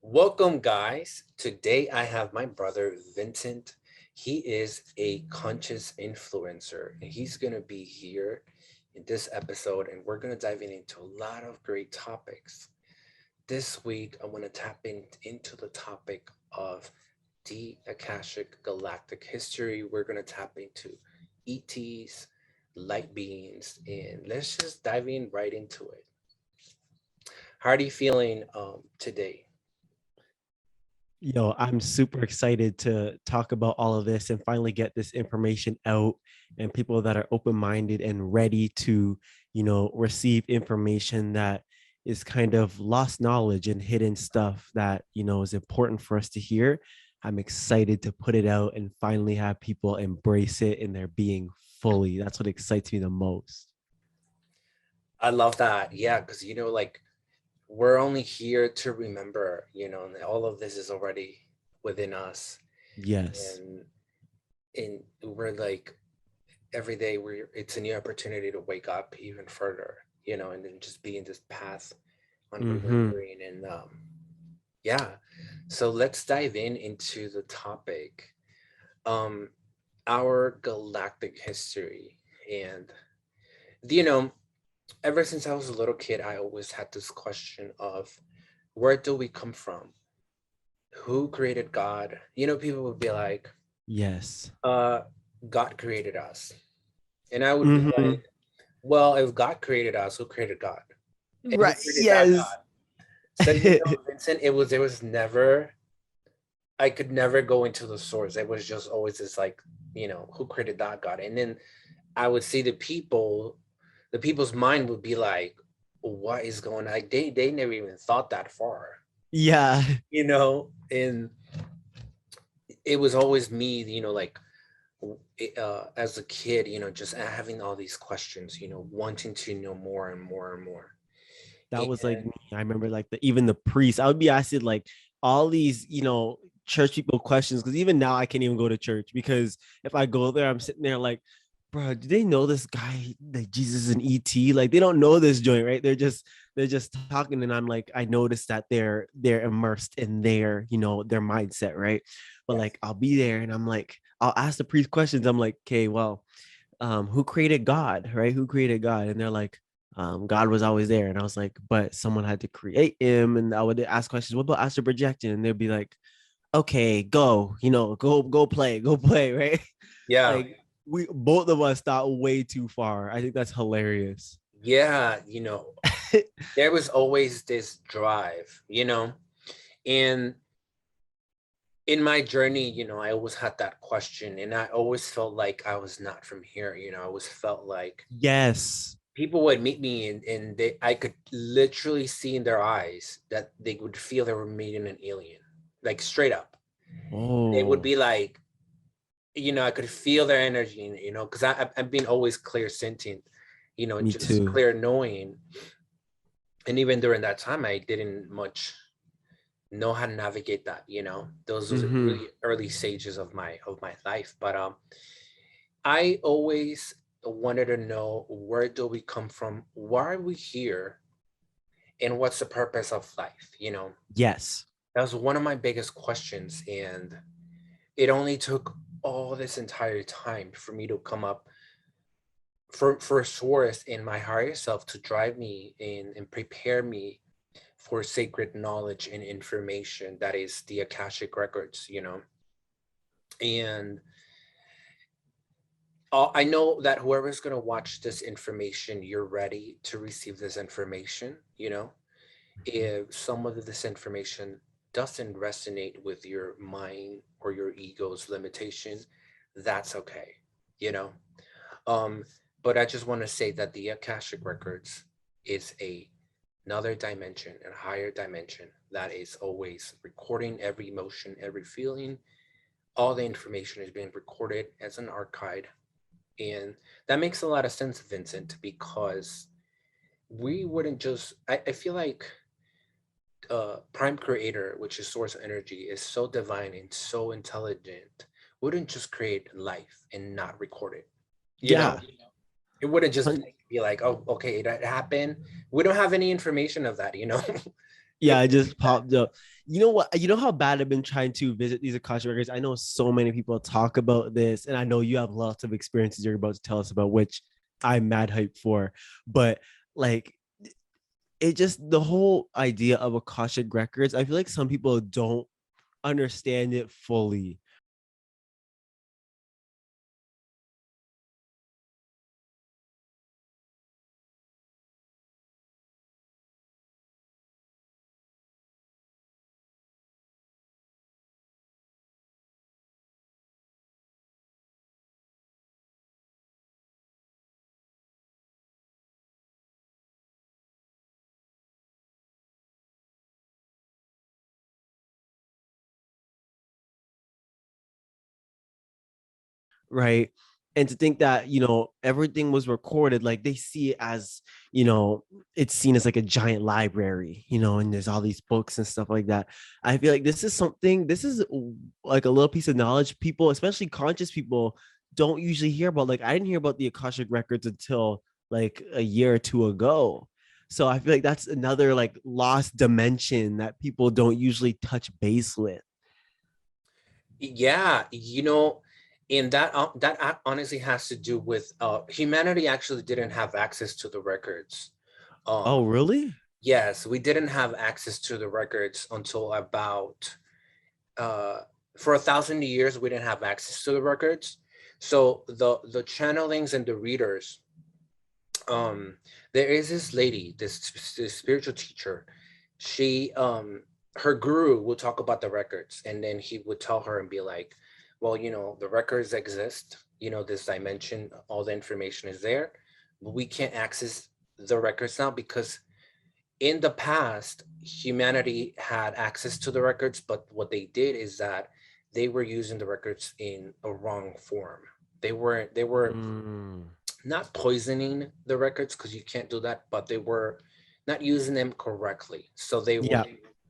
Welcome, guys. Today I have my brother Vincent. He is a conscious influencer, and he's going to be here in this episode, and we're going to dive into a lot of great topics. This week, I want to tap into the topic of the Akashic Galactic history. We're going to tap into ETs, light beings, and let's just dive in right into it. How are you feeling today? Yo, I'm super excited to talk about all of this and finally get this information out and people that are open-minded and ready to, receive information that is kind of lost knowledge and hidden stuff that, is important for us to hear. I'm excited to put it out and finally have people embrace it in their being fully. That's what excites me the most. I love that. Yeah, because like we're only here to remember, and all of this is already within us. Yes. And we're like every day we're it's a new opportunity to wake up even further, and then just be in this path on Mm-hmm. remembering and yeah. So let's dive into the topic. Um our galactic history. And you know, ever since I was a little kid, I always had this question of where do we come from? Who created God? People would be like, Yes. uh, God created us. And I would be Mm-hmm. like, well, if God created us, who created God? And who Right. created that Yes. God? So, Vincent, there was never, I could never go into the source. It was just always this like, who created that God? And then I would see the people's mind would be like, what is going on? Like they never even thought that far, Yeah. and it was always me, like as a kid, just having all these questions, wanting to know more and more and more. That And was like me. I remember like even the priest, I would be asking like all these, church people questions. Cause even now I can't even go to church because if I go there, I'm sitting there like, bro, do they know this guy that Jesus is an ET? Like they don't know this joint, right? They're just talking. And I'm like, I noticed that they're immersed in their mindset, right? But yes, like I'll be there and I'm like, I'll ask the priest questions. I'm like, okay, well, who created God, right? Who created God? And they're like, God was always there. And I was like, but someone had to create him. And I would ask questions, what about astral projection? And they'd be like, okay, go play, right? yeah, Like we both of us thought way too far. I think that's hilarious. yeah. There was always this drive, and in my journey, I always had that question, and I always felt like I was not from here. I always felt like Yes. people would meet me, and I could literally see in their eyes that they would feel they were meeting an alien, like straight up. They would Oh, be like, I could feel their energy, because I've been always clear sentient, me just too. clear knowing. And even during that time, I didn't much know how to navigate that. Those are Mm-hmm. really early stages of my life. But I always wanted to know, where do we come from? Why are we here? And what's the purpose of life? Yes. That was one of my biggest questions. And it only took all this entire time for me to come up for a source in my higher self to drive me in and prepare me for sacred knowledge and information that is the Akashic records. And I know that whoever's going to watch this information, you're ready to receive this information. If some of this information doesn't resonate with your mind or your ego's limitation, that's okay. you know um but I just want to say that the Akashic records is another dimension, a higher dimension, that is always recording every emotion, every feeling. All the information is being recorded as an archive. And that makes a lot of sense, Vincent, because we wouldn't just I feel like prime creator, which is source energy, is so divine and so intelligent, wouldn't just create life and not record it. You know, Yeah. it wouldn't just be like, oh, okay, that happened. We don't have any information of that. Yeah, it just popped up. You know what? You know how bad I've been trying to visit these Akashic records. I know so many people talk about this, and I know you have lots of experiences you're about to tell us about, which I'm mad hype for. But like, it just the whole idea of Akashic records. I feel like some people don't understand it fully. Right? And to think that, everything was recorded, like they see it as, it's seen as like a giant library, and there's all these books and stuff like that. I feel like this is like a little piece of knowledge people, especially conscious people, don't usually hear about. Like, I didn't hear about the Akashic records until like a year or two ago. So I feel like that's another like lost dimension that people don't usually touch base with. Yeah, and that honestly has to do with humanity actually didn't have access to the records. Oh, Um, really? yes, we didn't have access to the records until about uh for 1,000 years we didn't have access to the records. So the channelings and the readers, um there is this lady, this spiritual teacher. She her guru will talk about the records, and then he would tell her and be like, well, the records exist, this dimension, all the information is there, but we can't access the records now because in the past humanity had access to the records, but what they did is that they were using the records in a wrong form. They were Mm, not poisoning the records, because you can't do that, but they were not using them correctly. So yeah.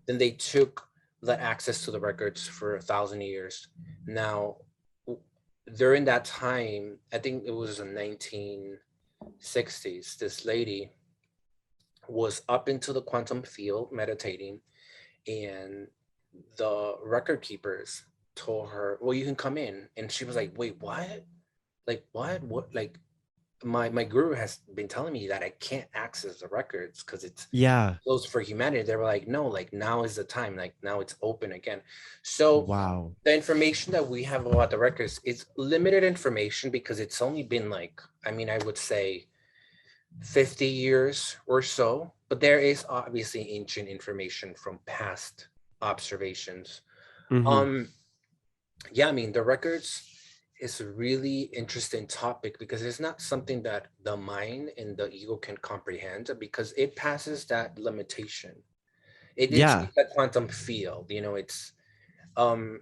then they took that access to the records for 1,000 years. Now, during that time, I think it was the 1960s, this lady was up into the quantum field meditating, and the record keepers told her, well, you can come in. And she was like, wait, what? Like, what? Like, my guru has been telling me that I can't access the records because it's Yeah. closed for humanity. They were like, no, like now is the time, like now it's open again. So Wow. the information that we have about the records is limited information because it's only been like, I mean, I would say 50 years or so, but there is obviously ancient information from past observations. Hmm. um yeah, I mean, the records is a really interesting topic because it's not something that the mind and the ego can comprehend, because it passes that limitation. It's Yeah. like a quantum field, it's um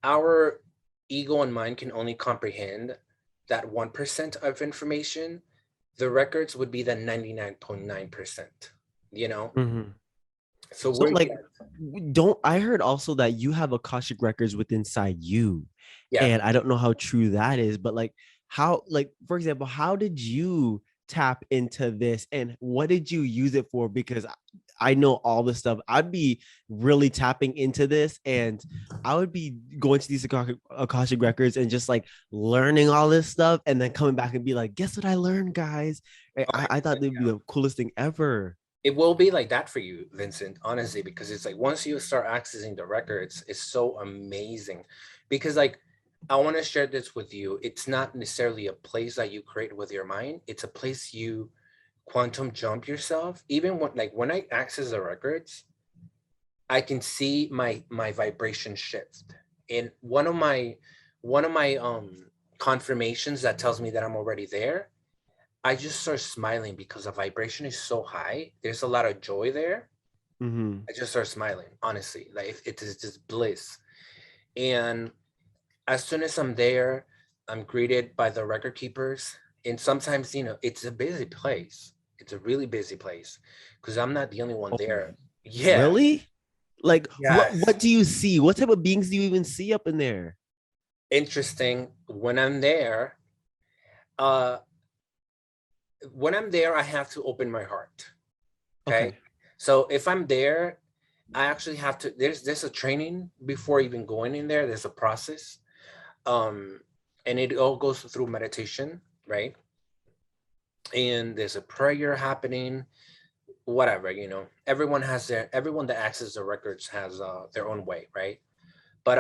our ego and mind can only comprehend that 1% of information. The records would be the 99.9%, you know Hmm. so So we're like, yeah. don't I heard also that you have Akashic records within inside you. Yeah. And I don't know how true that is, but like how, like, for example, how did you tap into this and what did you use it for? Because I know all this stuff. I'd be really tapping into this, and I would be going to these Akashic records and just like learning all this stuff and then coming back and be like, guess what I learned, guys? I thought they'd be the coolest thing ever. It will be like that for you, Vincent, honestly, because it's like once you start accessing the records, it's so amazing. Because like, I want to share this with you. It's not necessarily a place that you create with your mind. It's a place you quantum jump yourself. Even when I access the records, I can see my vibration shift. And one of my confirmations that tells me that I'm already there, I just start smiling because the vibration is so high. There's a lot of joy there. Hmm. I just start smiling, honestly. Like it is just bliss. And as soon as I'm there, I'm greeted by the record keepers. And sometimes, it's a busy place. It's a really busy place because I'm not the only one Oh, there. Yeah. really? Like, Yes. what do you see? What type of beings do you even see up in there? Interesting. Uh, when I'm there, I have to open my heart. Okay. Okay. So if I'm there, I actually have to, there's a training before even going in there. There's a process. Um, and it all goes through meditation, right? And there's a prayer happening, whatever, everyone that accesses the records has their own way, right? But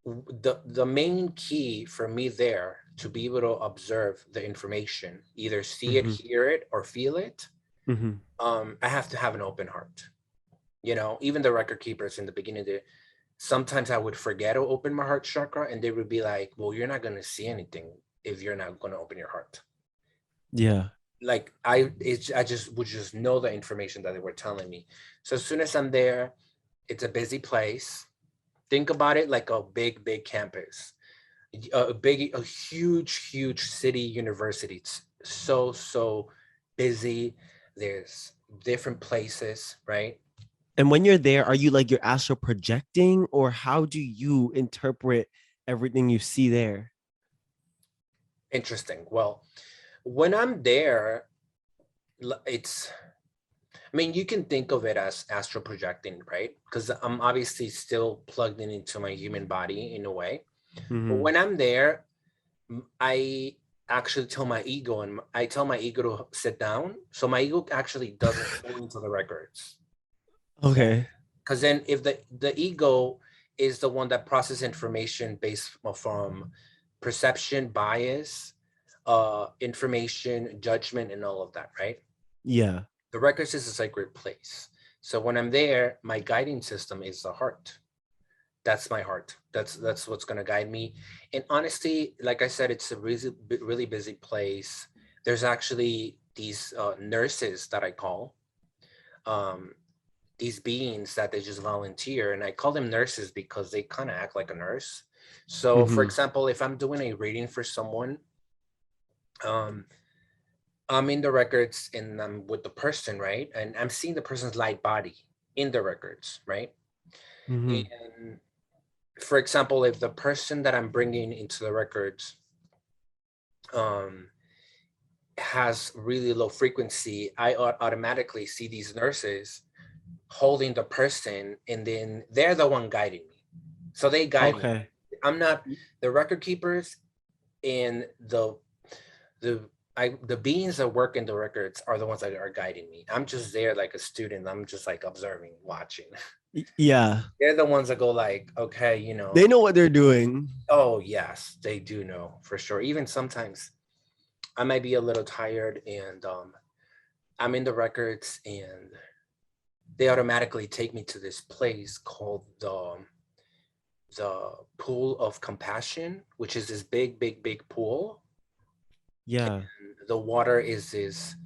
the main key for me there to be able to observe the information, either see it, Hmm. hear it, or feel it, Hmm. I have to have an open heart. Even the record keepers in the beginning, sometimes I would forget to open my heart chakra, and they would be like, well, you're not going to see anything if you're not going to open your heart. Yeah. Like I just would just know the information that they were telling me. So as soon as I'm there, it's a busy place. Think about it like a big campus, a huge city university. It's so busy. There's different places, right? And when you're there, are you like you're astral projecting, or how do you interpret everything you see there? Interesting. Well, when I'm there, it's, I mean, you can think of it as astral projecting, right? Because I'm obviously still plugged in into my human body in a way. But Hmm. when I'm there, I actually tell my ego, and I tell my ego to sit down. So my ego actually doesn't go into the records. Okay. Okay. Because then if the ego is the one that processes information based from perception, bias, information, judgment, and all of that, right? Yeah. The records is a sacred place. So when I'm there, my guiding system is the heart. That's my heart. That's what's going to guide me. And honestly, like I said, it's a really busy place. There's actually these nurses that I call, um, these beings that they just volunteer, and I call them nurses because they kind of act like a nurse. So for Hmm. example, if I'm doing a reading for someone, um, I'm in the records and I'm with the person, right? And I'm seeing the person's light body in the records, right? Hmm. And for example, if the person that I'm bringing into the records um, has really low frequency, I automatically see these nurses holding the person, and then they're the one guiding me. So they guide me. Okay. I'm not the record keepers, and the the beings that work in the records are the ones that are guiding me. I'm just there like a student. I'm just like observing, watching. Yeah. They're the ones that go like, okay, They know what they're doing. oh yes, they do know for sure. Even sometimes I might be a little tired, and I'm in the records, and they automatically take me to this place called the pool of compassion, which is this big pool. Yeah. The water is this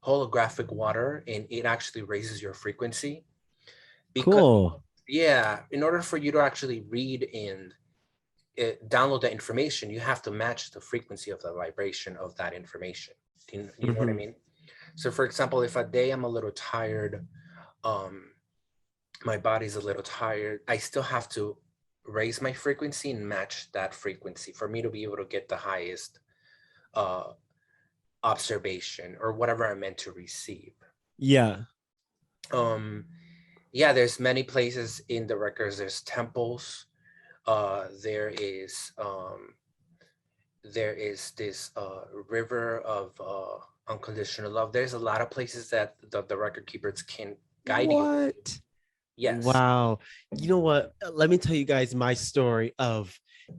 holographic water, and it actually raises your frequency. Because Cool. yeah, in order for you to actually read and download the information, you have to match the frequency of the vibration of that information. You know what I Hmm. mean? So for example, if a day I'm a little tired, um my body's a little tired, I still have to raise my frequency and match that frequency for me to be able to get the highest uh observation or whatever I'm meant to receive. Yeah. um yeah, there's many places in the records. There's temples, there is this river of unconditional love. There's a lot of places that the record keepers can guide you. What? Yes. Wow. You know what? Let me tell you guys my story of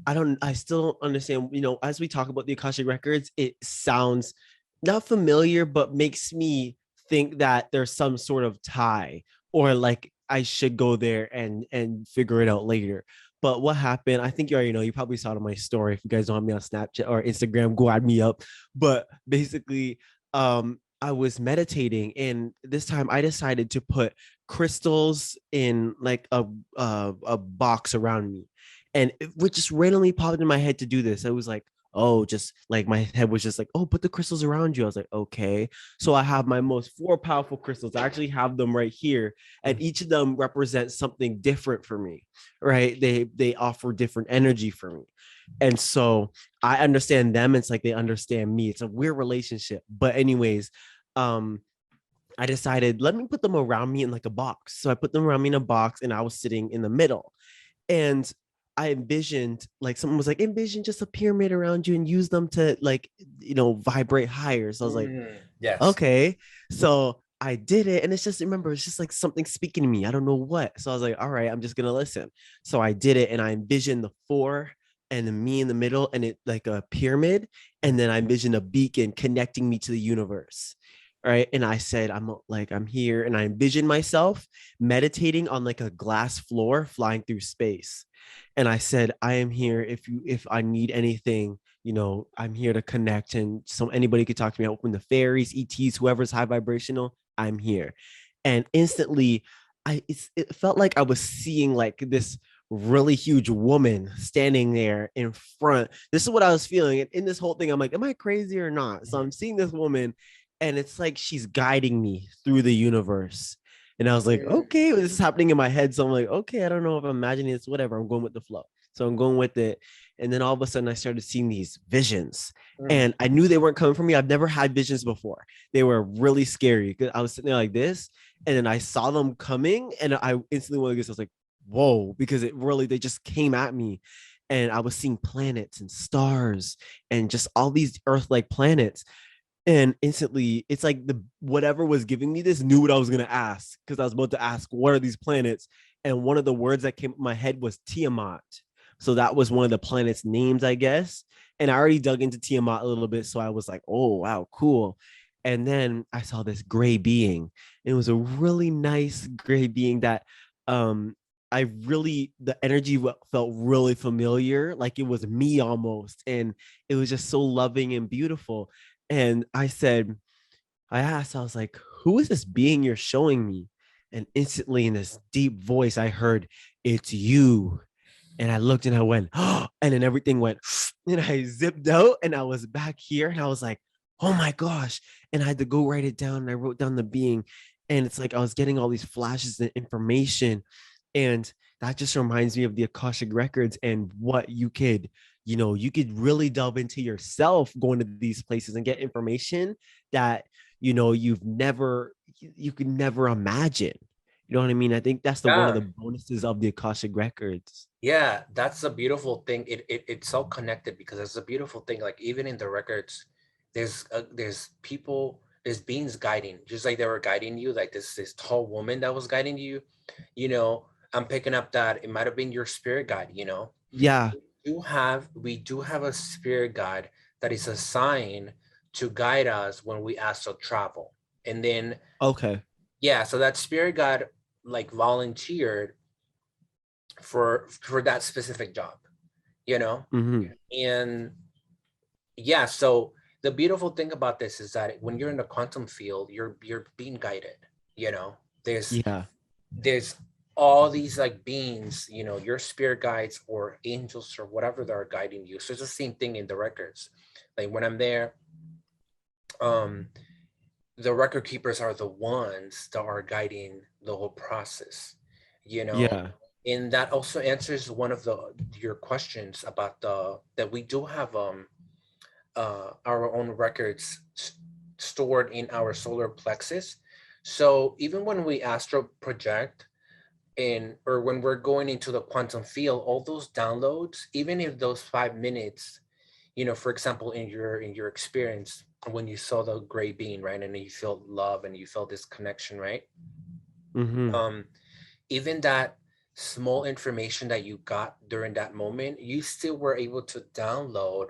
I still don't understand, as we talk about the Akashic records, it sounds not familiar, but makes me think that there's some sort of tie, or like I should go there and figure it out later. But what happened? I think you already know. You probably saw it on my story. If you guys don't have me on Snapchat or Instagram, go add me up. But basically, I was meditating, and this time I decided to put crystals in like a box around me, and it would just randomly popped in my head to do this. I was like, oh, just like my head was just like, oh, put the crystals around you. I was like, okay. So I have my most four powerful crystals. I actually have them right here, and each of them represents something different for me, right? They offer different energy for me. And so I understand them. It's like they understand me. It's a weird relationship. But anyways, um I decided, let me put them around me in like a box. So I put them around me in a box and I was sitting in the middle. And I envisioned, like, someone was like, envision just a pyramid around you and use them to, like, vibrate higher. So I was like, Yes. okay. So I did it. And it's just, remember, it's just like something speaking to me. I don't know what. So I was like, all right, I'm just going to listen. So I did it. And I envisioned the four and then me in the middle and it like a pyramid. And then I envisioned a beacon connecting me to the universe. Right. And I said, I'm here. And I envisioned myself meditating on like a glass floor flying through space. And I said, I am here if I need anything, I'm here to connect. And so anybody could talk to me. I open the fairies, ETs, whoever's high vibrational, I'm here. And instantly it felt like I was seeing like this really huge woman standing there in front. This is what I was feeling. And in this whole thing, I'm like, am I crazy or not? So I'm seeing this woman and it's like she's guiding me through the universe. And I was like, Mm, okay, this is happening in my head. So I'm like, okay, I don't know if I'm imagining this, whatever. I'm going with the flow. So I'm going with it. And then all of a sudden I started seeing these visions. mm, And I knew they weren't coming from me. I've never had visions before. They were really scary because I was sitting there like this. And then I saw them coming and I instantly went like this. I was like, whoa, because they just came at me. And I was seeing planets and stars and just all these Earth-like planets. And instantly, it's like the whatever was giving me this knew what I was gonna ask because I was about to ask, what are these planets? And one of the words that came up in my head was Tiamat. So that was one of the planets' names, I guess. And I already dug into Tiamat a little bit, so I was like, oh wow, cool. And then I saw this gray being. It was a really nice gray being that the energy felt really familiar, like it was me almost. And it was just so loving and beautiful. And I asked, I was like, who is this being you're showing me? And instantly in this deep voice, I heard, it's you. And I looked and I went, oh, and then everything went, and I zipped out and I was back here and I was like, oh my gosh. And I had to go write it down. And I wrote down the being. And it's like I was getting all these flashes and information. And that just reminds me of the Akashic records and what you could really delve into yourself going to these places and get information that you could never imagine. You know what I mean? I think that's the one of yeah. the bonuses of the Akashic records. Yeah, that's a beautiful thing. It's all connected because it's a beautiful thing. Like even in the records, there's people, there's beings guiding, just like they were guiding you. Like this tall woman that was guiding you. You know, I'm picking up that it might have been your spirit guide. Yeah. We do have a spirit guide that is assigned to guide us when we astral travel, and then Okay. yeah, so that spirit guide like volunteered for that specific job, you know Hmm. and yeah, so the beautiful thing about this is that when you're in the quantum field, you're being guided. you know there's Yeah. there's all these like beings, your spirit guides or angels or whatever that are guiding you. So it's the same thing in the records. Like when I'm there, um the record keepers are the ones that are guiding the whole process you know Yeah. and that also answers one of your questions about the that we do have our own records stored in our solar plexus. So even when we astral project in, or when we're going into the quantum field, all those downloads, even if those 5 minutes, for example, in your experience, when you saw the gray bean, right, and you felt love and you felt this connection, right, Hmm. um even that small information that you got during that moment, you still were able to download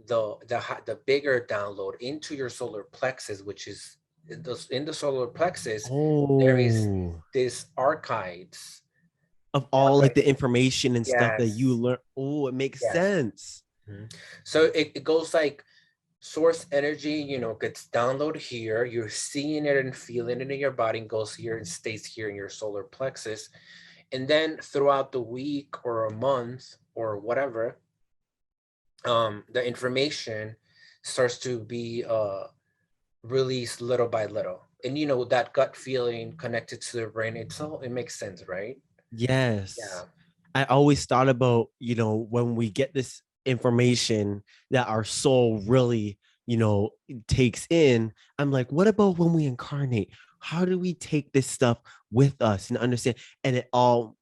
the bigger download into your solar plexus, which is in the solar plexus. There is Oh, this archives. of all like the information and stuff that you Yes, learn. Oh, it makes yes. sense. Mhm. So it goes like source energy, gets downloaded here. You're seeing it and feeling it in your body, and goes here and stays here in your solar plexus. And then throughout the week or a month or whatever, the information starts to be released little by little. And that gut feeling connected to the brain, it makes sense, right? Yeah. Yes. I always thought about, when we get this information that our soul really takes in, I'm like, what about when we incarnate? How do we take this stuff with us and understand? And it all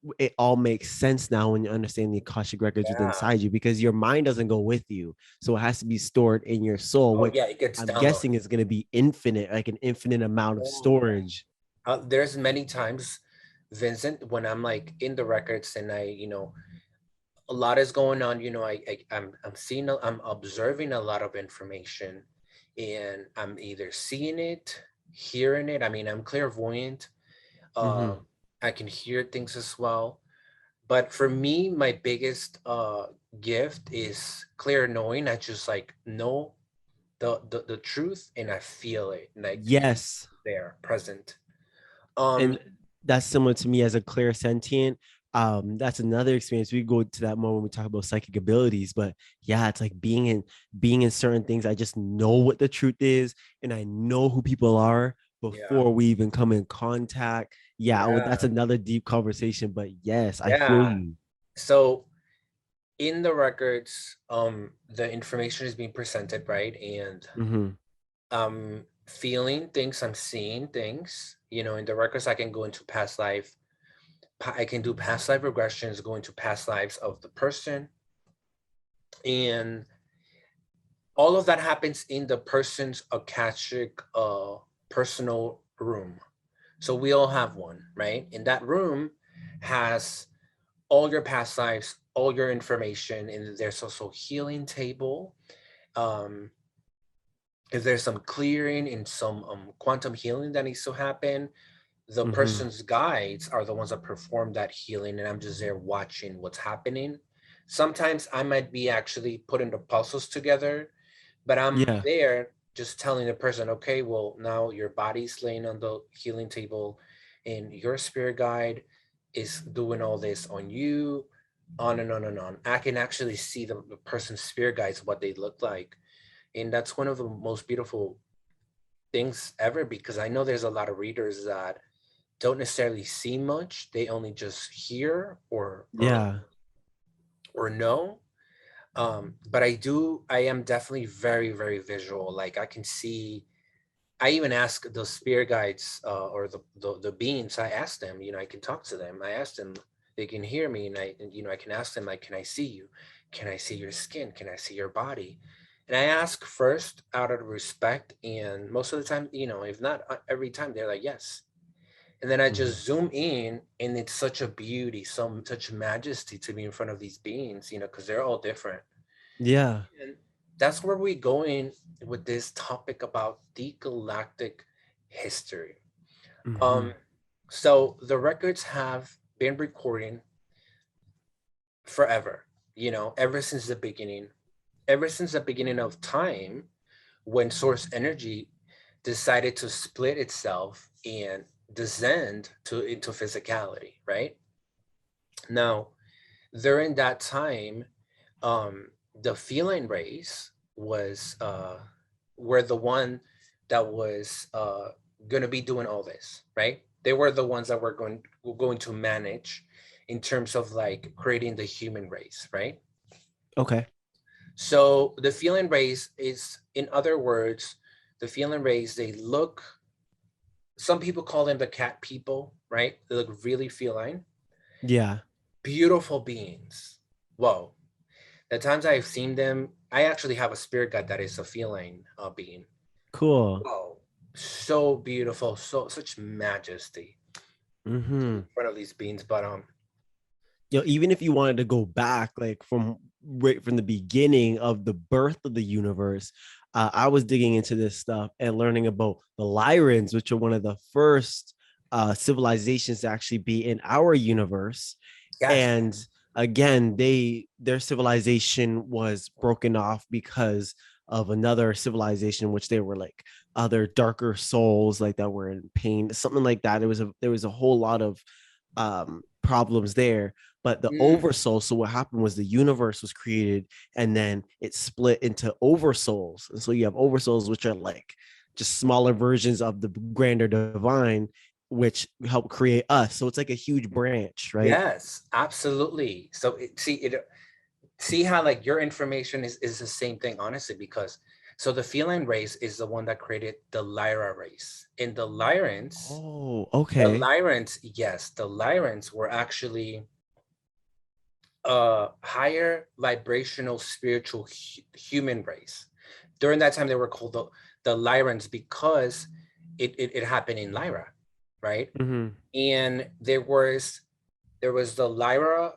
makes sense now when you understand the Akashic records within Yeah. inside you, because your mind doesn't go with you. So it has to be stored in your soul, Oh which yeah, it gets I'm downloaded. guessing is going to be infinite, like an infinite amount of Oh my God. storage. There's many times, Vincent, when I'm like in the records and a lot is going on. I'm seeing, I'm observing a lot of information, and I'm either seeing it, hearing it. I mean, I'm clairvoyant. Hmm. I can hear things as well. But for me, my biggest gift is clear knowing. I just like know the truth, and I feel it like Yes. there, present. Um, And that's similar to me as a clear sentient. That's another experience. We go to that more when we talk about psychic abilities, but yeah, it's like being in certain things. I just know what the truth is, and I know who people are yeah, before we even come in contact. Yeah, well, that's yeah, another deep conversation, but yes, I feel yeah. you. So in the records, the information is being presented, right? And Hmm. I'm feeling things, I'm seeing things. In the records, I can go into past life. I can do past life regressions, go into past lives of the person, and all of that happens in the person's Akashic personal room. So we all have one, right? And that room has all your past lives, all your information, and there's also healing table. Um, if there's some clearing and some quantum healing that needs to happen, the Hmm. person's guides are the ones that perform that healing, and I'm just there watching what's happening. Sometimes I might be actually putting the puzzles together, but I'm Yeah. there just telling the person, okay, well, now your body's laying on the healing table, and your spirit guide is doing all this on you, on and on and on. I can actually see the person's spirit guides, what they look like. And that's one of the most beautiful things ever, because I know there's a lot of readers that don't necessarily see much. They only just hear Yeah. or know. But I am definitely very, very visual. Like I can see, I even ask the spirit guides or the beings. I ask them, I can talk to them. I ask them, they can hear me, and I can ask them, like, can I see you? Can I see your skin? Can I see your body? And I ask first out of respect, and most of the time, if not every time, they're like, yes. And then I Hmm. just zoom in, and it's such a beauty, such majesty to be in front of these beings, because they're all different. Yeah. And that's where we go in with this topic about the galactic history. Hmm. Um, so the records have been recording forever, ever since the beginning of time, when source energy decided to split itself and descend into physicality, right? Now, during that time, the feline race were the one that was going to be doing all this, right? They were the ones that were going to manage in terms of like creating the human race, right? Okay. So the feline race is, in other words, the feline race, they look, some people call them the cat people, right? They look really feline, Yeah. beautiful beings. Whoa. The times I've seen them, I actually have a spirit guide that is a feline being. Cool. Whoa, so beautiful, such majesty in Hmm. front of these beings. But Even if you wanted to go back, like from right from the beginning of the birth of the universe, I was digging into this stuff and learning about the Lyrans, which are one of the first civilizations to actually be in our universe. yes, And again, their civilization was broken off because of another civilization, which they were like other darker souls, like that were in pain, something like that. There was a whole lot of problems there. But the mm, oversoul, so what happened was the universe was created and then it split into oversouls. And so you have oversouls, which are like just smaller versions of the grander divine, which help create us. So it's like a huge branch, right? yes, absolutely. So see how like your information is the same thing, honestly, because So the feline race is the one that created the Lyra race. And Oh, the okay. Lyrans, yes, the Lyrans were actually a higher vibrational spiritual human race. During that time, they were called the Lyrans because it happened in Lyra, right? Mm-hmm. And there was the Lyra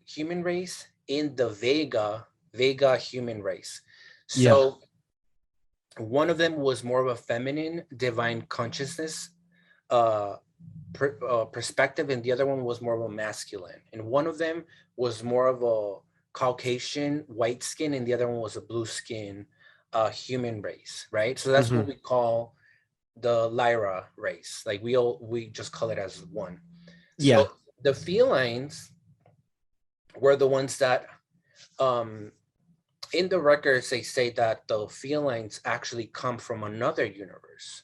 human race and the Vega human race. Yeah. So one of them was more of a feminine divine consciousness uh, perspective, and the other one was more of a masculine. And one of them was more of a Caucasian white skin, and the other one was a blue skin human race, right? So that's what Mm-hmm. we call the Lyra race. Like we just call it as one. Yeah. So the felines were the ones that um in the records they say that the felines actually come from another universe,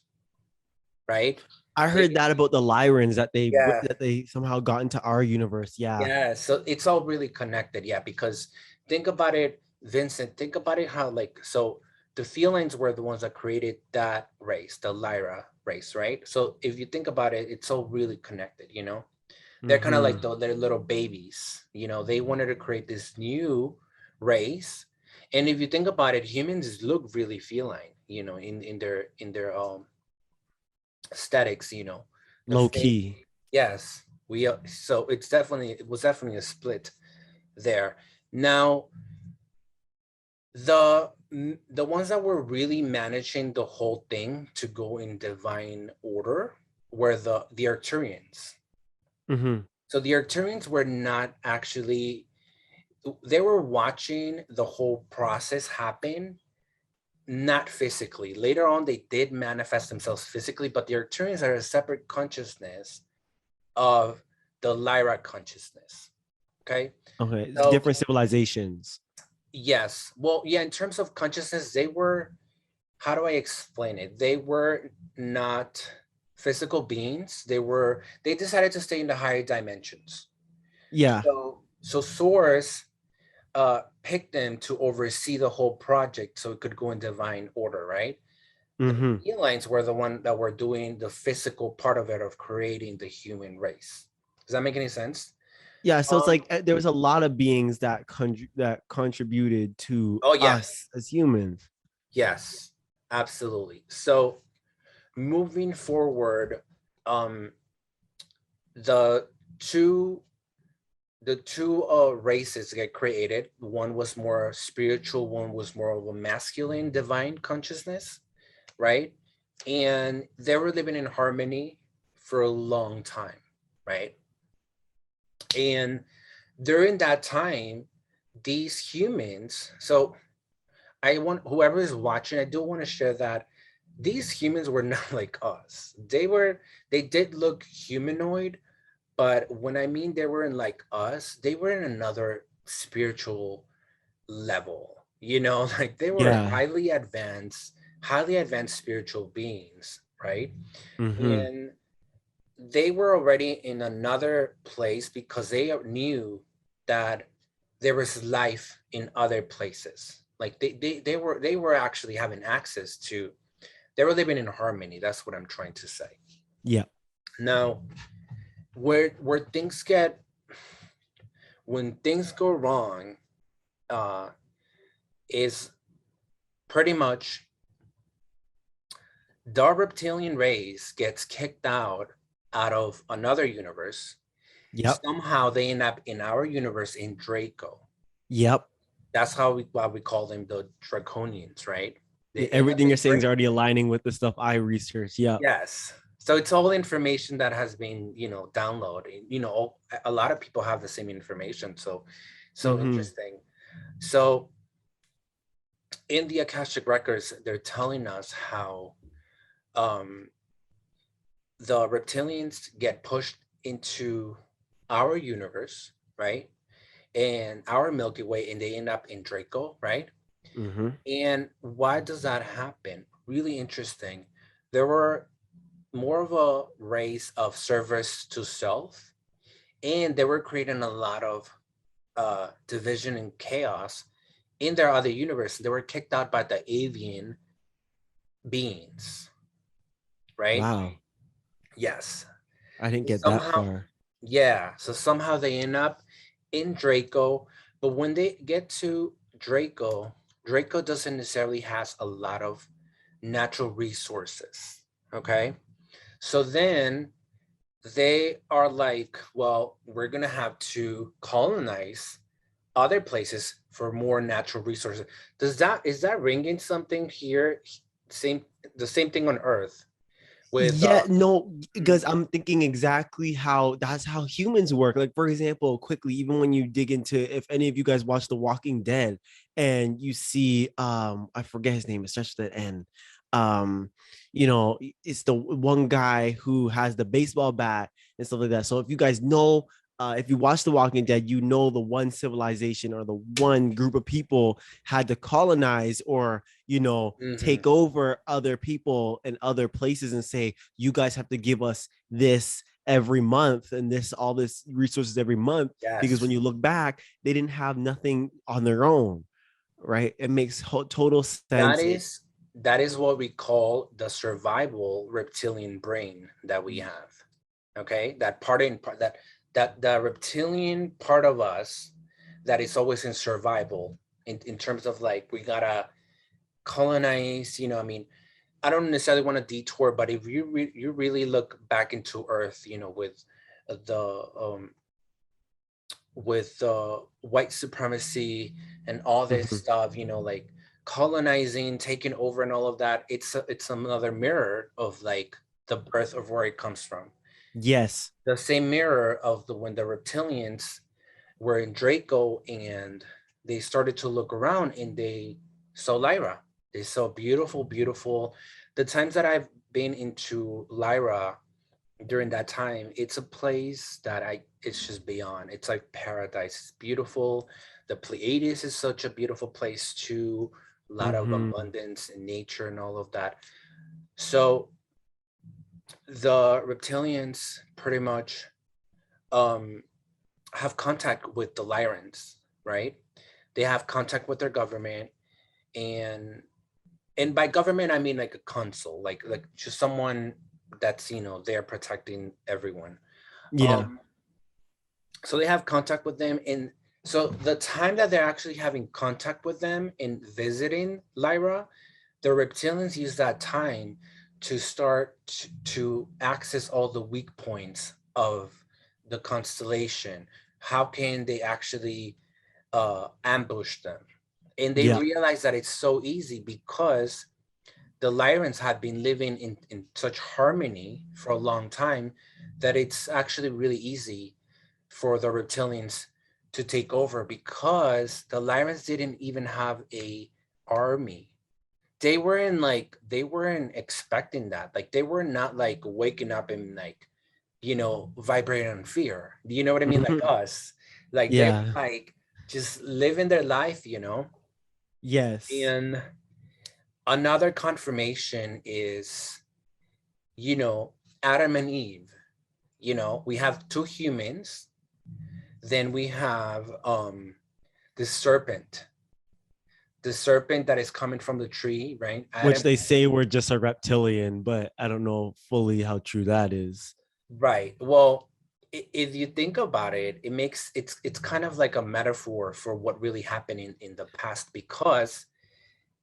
right? I heard They, that about the Lyrans yeah, that they somehow got into our universe. Yeah. yeah. So it's all really connected, yeah. Because think about it, Vincent. Think about it how like so the felines were the ones that created that race, the Lyra race, right? So if you think about it, it's all really connected. They're kind of Mm-hmm. like they're little babies. They wanted to create this new race, and if you think about it, humans look really feline. In their aesthetics. The Low face. key. Yes, we. So it was definitely a split there. Now the ones that were really managing the whole thing to go in divine order were the Arcturians. Mm-hmm. So the Arcturians were not actually, they were watching the whole process happen, not physically. Later on, they did manifest themselves physically, but the Arcturians are a separate consciousness of the Lyra consciousness. Okay. Okay. It's So, different civilizations. yes. Well, yeah, in terms of consciousness, they were, how do I explain it? They were not physical beings. They decided to stay in the higher dimensions. Yeah. So Source picked them to oversee the whole project so it could go in divine order, right? The Mm-hmm. felines were the one that were doing the physical part of it, of creating the human race. Does that make any sense? Yeah. So it's Um, like there was a lot of beings that contributed to oh yeah, us as humans. yes, absolutely. So moving forward, um, the two the two races get created. One was more spiritual, one was more of a masculine divine consciousness, right? And they were living in harmony for a long time, right? And during that time, these humans, so I want whoever is watching, I do want to share that these humans were not like us. They did look humanoid, but when I mean they weren't like us, they were in another spiritual level. Like they were Yeah. highly advanced spiritual beings, right? Mm-hmm. And they were already in another place because they knew that there was life in other places. Like they were actually having access to, they were living in harmony. That's what I'm trying to say. Yeah. Now, where things get when things go wrong, uh, is pretty much the reptilian race gets kicked out of another universe. Yep. Somehow they end up in our universe in Draco. Yep. That's why we call them the Draconians, right? Yeah, They end up everything in you're saying is already Draco. aligning with the stuff I researched. Yep. Yes. So it's all information that has been, downloaded. A lot of people have the same information. So Mm-hmm. interesting. So in the Akashic records, they're telling us how um, the reptilians get pushed into our universe, right? And our Milky Way, and they end up in Draco, right? Mm-hmm. And why does that happen? Really interesting. There were more of a race of service to self, and they were creating a lot of division and chaos in their other universe. They were kicked out by the avian beings, right? Wow. Yes. I didn't get that Somehow, far. yeah. So somehow they end up in Draco, but when they get to Draco, Draco doesn't necessarily has a lot of natural resources. Okay. So then they are like, well, we're gonna have to colonize other places for more natural resources. Is that ringing something here? Same the same thing on Earth with Yeah, no, mhm, because I'm thinking exactly how that's how humans work. Like, for example, quickly, even when you dig into, if any of you guys watch The Walking Dead and you see I forget his name, it starts with an N. Um, it's the one guy who has the baseball bat and stuff like that. So if you guys know, if you watch The Walking Dead, you know the one civilization or the one group of people had to colonize or mhm, take over other people and other places and say, you guys have to give us this every month and this all this resources every month, because when yes. you look back, they didn't have nothing on their own, right? It makes total That sense. is that is what we call the survival reptilian brain that we have. Okay, that part in part that the reptilian part of us that is always in survival in terms of like we gotta colonize. I mean, I don't necessarily want to detour, but if you really look back into Earth, the white supremacy and all this Mhm. stuff, like colonizing, taking over, and all of that, it's another mirror of like the birth of where it comes from. Yes. The same mirror of the when the reptilians were in Draco and they started to look around and they saw Lyra. They saw beautiful, beautiful. The times that I've been into Lyra during that time, it's a place that it's just beyond. It's like paradise. It's beautiful. The Pleiades is such a beautiful place too. A lot of Hmm. abundance in nature and all of that. So the reptilians pretty much um have contact with the Lyrans, right? They have contact with their government, and by government I mean like a consul, like just someone that's there protecting everyone. Yeah. Um, so they have contact with them, and so the time that they're actually having contact with them and visiting Lyra, the reptilians use that time to start to access all the weak points of the constellation. How can they actually ambush them? And they Yeah. realize that it's so easy because the Lyrans had been living in such harmony for a long time that it's actually really easy for the reptilians to take over because the Lyrans didn't even have a army. They weren't expecting that. Like they were not like waking up and like, vibrating on fear. You know what I mean? Like us. Like they were Yeah. like just living their life. Yes. And another confirmation is, you know, Adam and Eve. We have two humans, then we have the serpent. The serpent that is coming from the tree, right? Which Adam, they say we're just a reptilian, but I don't know fully how true that is. right. Well, if you think about it, it's kind of like a metaphor for what really happened in the past, because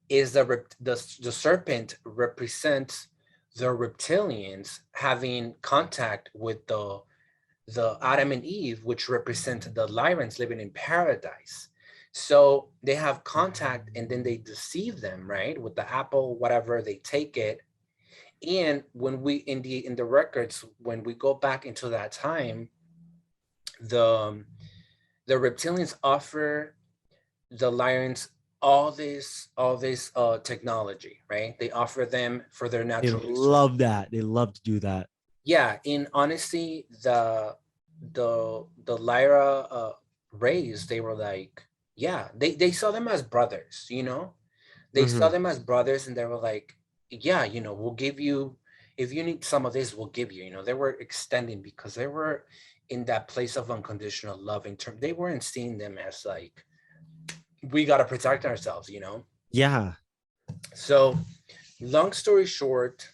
is the serpent represents the reptilians having contact with the Adam and Eve, which represent the Lyrans living in paradise. So they have contact and then they deceive them, right? With the apple, whatever, they take it. And when we in the records, when we go back into that time, the the reptilians offer the Lyrans all this technology, right? They offer them for their They natural resources. love that. They love to do that. Yeah, in honesty, the Lyra rays, they were like, yeah, they saw them as brothers. They saw Hmm. them as brothers, and they were like, yeah, we'll give you, if you need some of this, we'll give you. They were extending because they were in that place of unconditional love. In term, they weren't seeing them as like we got to protect ourselves, you know? Yeah. So long story short,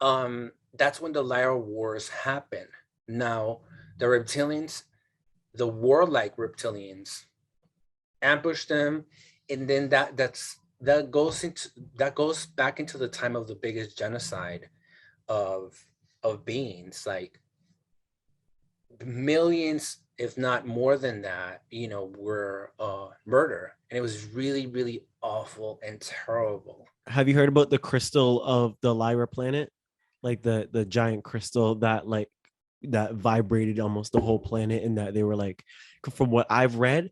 that's when the Lyra Wars happen. Now, the reptilians, the warlike reptilians, ambush them, and then that goes back into the time of the biggest genocide of beings, like millions, if not more than that, you know, were murder, and it was really, really awful and terrible. Have you heard about the crystal of the Lyra planet? Like the giant crystal that like that vibrated almost the whole planet, and that they were like, from what I've read,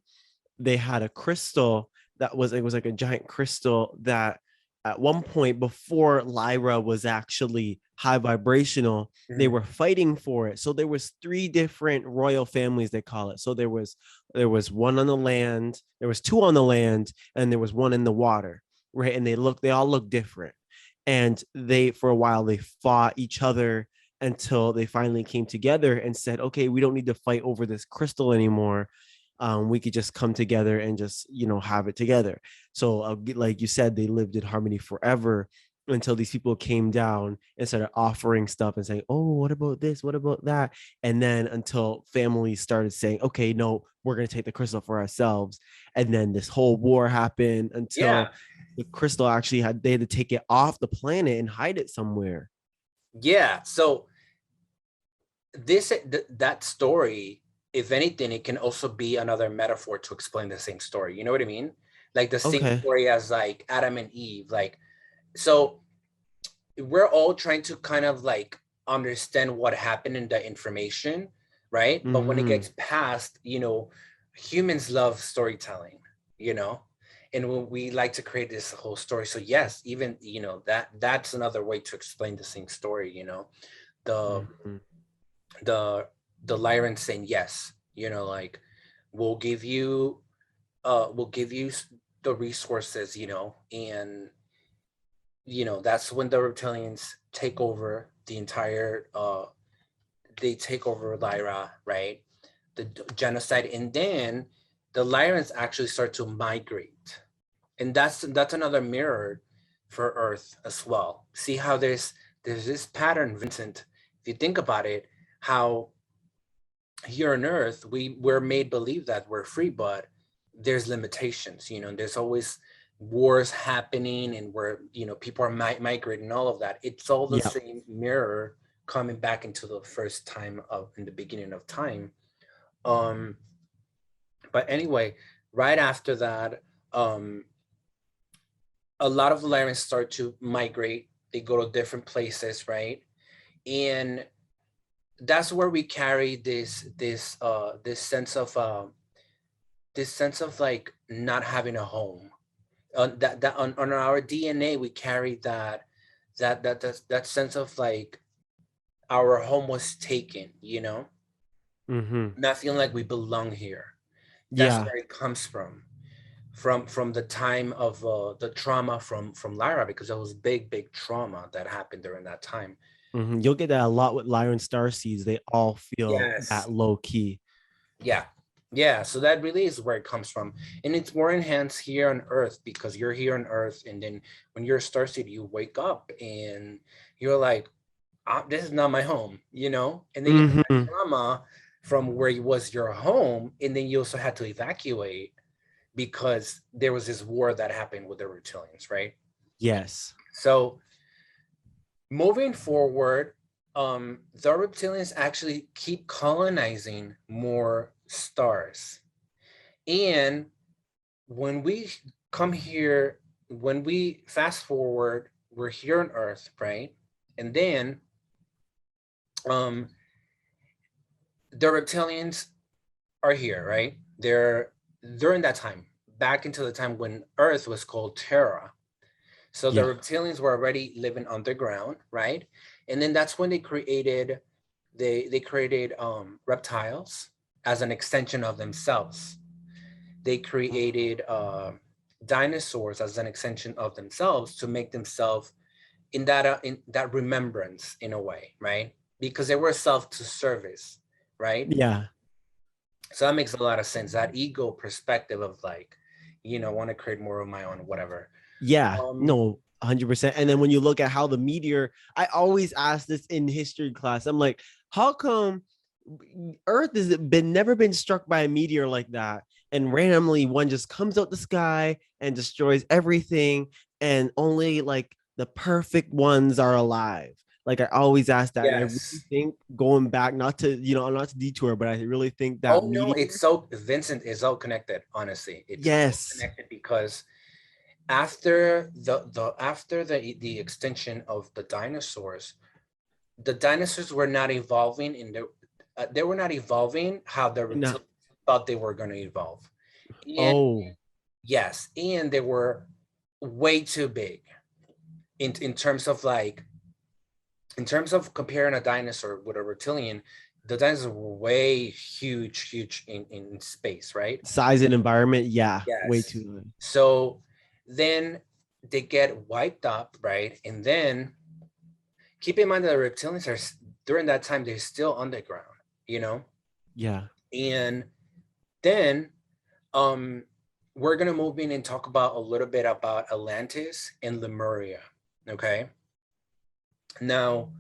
they had a crystal that was, it was like a giant crystal that at one point before Lyra was actually high vibrational, they Mhm. were fighting for it. So there was three different royal families, they call it. So there was one on the land, there was two on the land, and there was one in the water, right? And they all look different. And they, for a while, they fought each other until they finally came together and said, okay, we don't need to fight over this crystal anymore. We could just come together and just, have it together. So like you said, they lived in harmony forever until these people came down and started offering stuff and saying, oh, what about this, what about that? And then until families started saying, okay, no, we're going to take the crystal for ourselves. And then this whole war happened Yeah, until the crystal actually they had to take it off the planet and hide it somewhere. yeah. So that story, if anything, it can also be another metaphor to explain the same story. You know what I mean? Like the same Okay. story as like Adam and Eve. Like, so we're all trying to kind of like understand what happened in the information, right? But when it Mm-hmm. gets past, you know, humans love storytelling, you know, and when we like to create this whole story. So yes, even, you know, that's another way to explain the same story, you know. The Mm-hmm. the the Lyran saying yes, you know, like we'll give you we'll give you the resources, you know, and you know, that's when the reptilians take over the entire they take over Lyra, right? The genocide, and then the Lyrans actually start to migrate. And that's another mirror for Earth as well. See how there's this pattern, Vincent, if you think about it, how here on Earth we're made believe that we're free, but there's limitations. You know, there's always wars happening, and where, you know, people are migrating, all of that. It's all the Yeah. same mirror coming back into the first time of in the beginning of time. Um, but anyway, right after that, um, a lot of the Lyrans start to migrate. They go to different places, right? And that's where we carry this sense of like not having a home. That on our DNA we carry that sense of like our home was taken, you know, Mm-hmm. not feeling like we belong here. That's Yeah. where it comes from the time of the trauma from Lyra, because there was big trauma that happened during that time. Mm-hmm. You'll get that a lot with Lyran star seeds. They all feel Yes. that low key. Yeah. Yeah. So that really is where it comes from. And it's more enhanced here on Earth because you're here on Earth. And then when you're a starseed, you wake up and you're like, this is not my home, you know? And then you have that Mm-hmm. trauma from where it was your home. And then you also had to evacuate because there was this war that happened with the reptilians, right? Yes. So moving forward, the reptilians actually keep colonizing more stars. And when we come here, when we fast forward, we're here on Earth, right? And then um, the reptilians are here, right? They're during that time, back into the time when Earth was called Terra. So the Yeah. reptilians were already living underground, right? And then that's when they created reptiles as an extension of themselves. They created dinosaurs as an extension of themselves to make themselves in that remembrance in a way, right? Because they were self to service, right? Yeah. So that makes a lot of sense. That ego perspective of like, want to create more of my own, whatever. Yeah, Um, no, 100%. And then when you look at how the meteor, I always ask this in history class. I'm like, how come Earth has been never been struck by a meteor like that, and randomly one just comes out the sky and destroys everything, and only like the perfect ones are alive? Like I always ask that, and I really yes. think going back, not to not to detour, but I really think that Oh no, meteor, it's so Vincent is all connected. Honestly, it's all yes, connected because after the extinction of the dinosaurs were not evolving in the they were not evolving how the no, reptilians thought they were going to evolve. And oh yes, and they were way too big in terms of like in terms of comparing a dinosaur with a reptilian. The dinosaurs were way huge in space, right? size and environment, yeah, way Yes. too. So then they get wiped up, right? And then keep in mind that the reptilians are during that time they're still underground, you know. Yeah. And then um we're gonna move in and talk about a little bit about Atlantis and Lemuria. Okay. Now,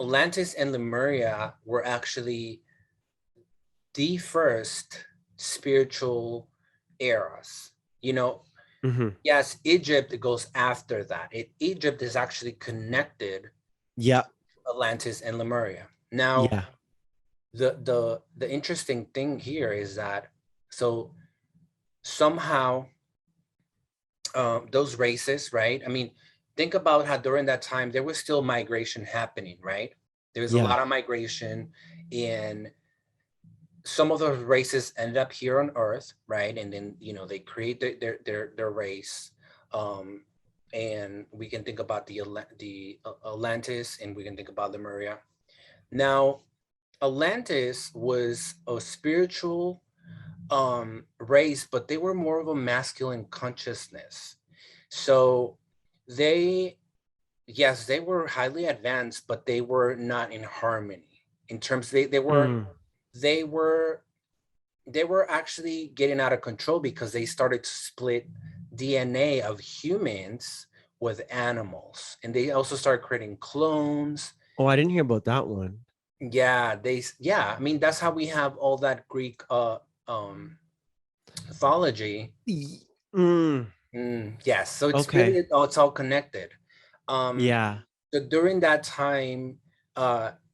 Atlantis and Lemuria were actually the first spiritual eras. You know, Hmm. yes, Egypt goes after that. Egypt is actually connected Yeah. to Atlantis and Lemuria. Now, Yeah. the interesting thing here is that so somehow those races, right? I mean, think about how during that time there was still migration happening, right? There was a Yeah. lot of migration, and some of those races ended up here on Earth, right? And then they create their race, um, and we can think about the Atlantis, and we can think about Lemuria. Now, Atlantis was a spiritual race, but they were more of a masculine consciousness. So they, yes, they were highly advanced, but they were not in harmony in terms Mm. they were they were actually getting out of control because they started to split DNA of humans with animals, and they also started creating clones. Oh, I didn't hear about that one. Yeah, I mean that's how we have all that Greek um mythology. Y- Mm. Yes, so it's Okay. really it's all connected. um Yeah. so during that time,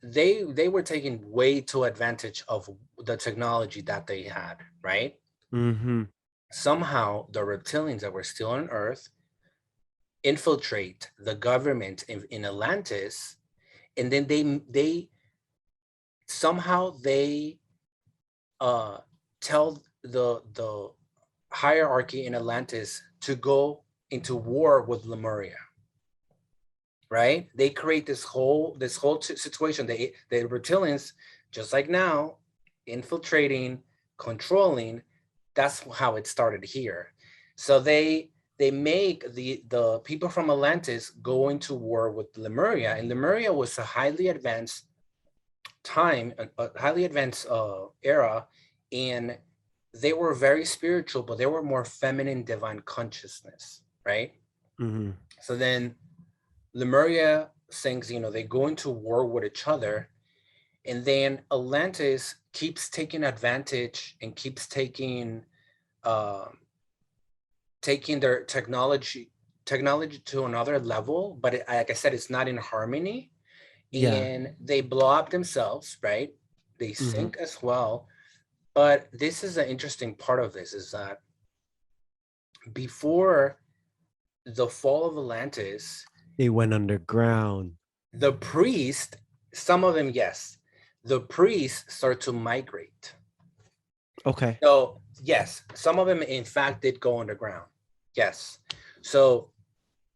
they were taking way too advantage of the technology that they had, right? Mm-hmm. Somehow the reptilians that were still on Earth infiltrate the government in Atlantis, and then they somehow they uh tell the hierarchy in Atlantis to go into war with Lemuria, right? They create this whole situation. The reptilians, just like now, infiltrating, controlling. That's how it started here. So they make the people from Atlantis go into war with Lemuria, and Lemuria was a highly advanced time, a highly advanced era, and they were very spiritual, but they were more feminine, divine consciousness, right? Mm-hmm. So then Lemuria thinks, they go into war with each other, and then Atlantis keeps taking advantage and keeps uh, taking their technology to another level. But like I said, it's not in harmony, Yeah. and they blow up themselves, right? They Mm-hmm. sink as well. But this is the interesting part of this is that before the fall of Atlantis, They went underground. the priest, some of them, yes, the priests start to migrate. Okay. So, yes, some of them, in fact, did go underground. Yes. So,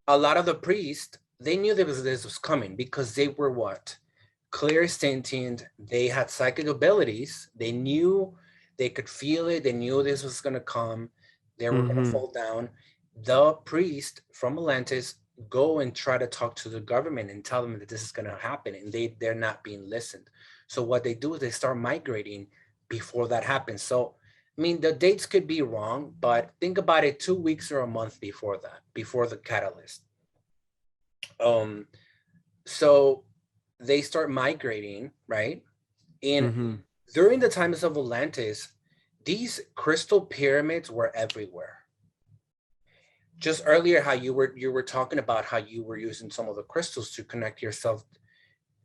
a lot of the priests, they knew this was coming because they were what? Clear sentient. They had psychic abilities. They knew they could feel it. They knew this was going to come. They were going to Mm-hmm. fall down. The priest from Atlantis go and try to talk to the government and tell them that this is going to happen, and they're not being listened. So what they do is they start migrating before that happens. So I mean, the dates could be wrong, but think about it, 2 weeks or a month before that, before the catalyst. Um, so they start migrating, right? And Hmm. during the times of Atlantis, these crystal pyramids were everywhere. Just earlier, how you were talking about how you were using some of the crystals to connect yourself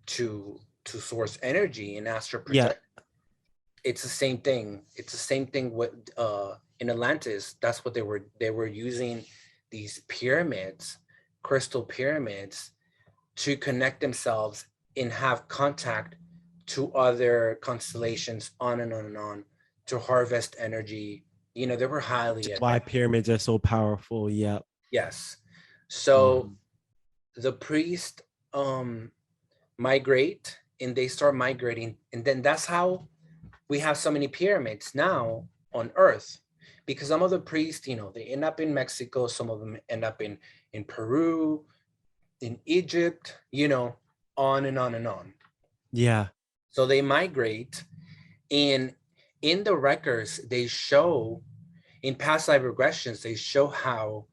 to source energy and astral Yeah. project. It's the same thing. It's the same thing with in Atlantis. That's what they were using these pyramids, crystal pyramids, to connect themselves and have contact to other constellations, on and on and on, to harvest energy. They were Which highly is why advanced. pyramids are so powerful. Yeah. Yes. So Hmm. the priest um migrate, and they start migrating, and then that's how we have so many pyramids now on Earth, because some of the priests, they end up in Mexico, some of them end up in Peru, in Egypt, on and on and on. Yeah. So they migrate, and in the records they show, in past life regressions, they show how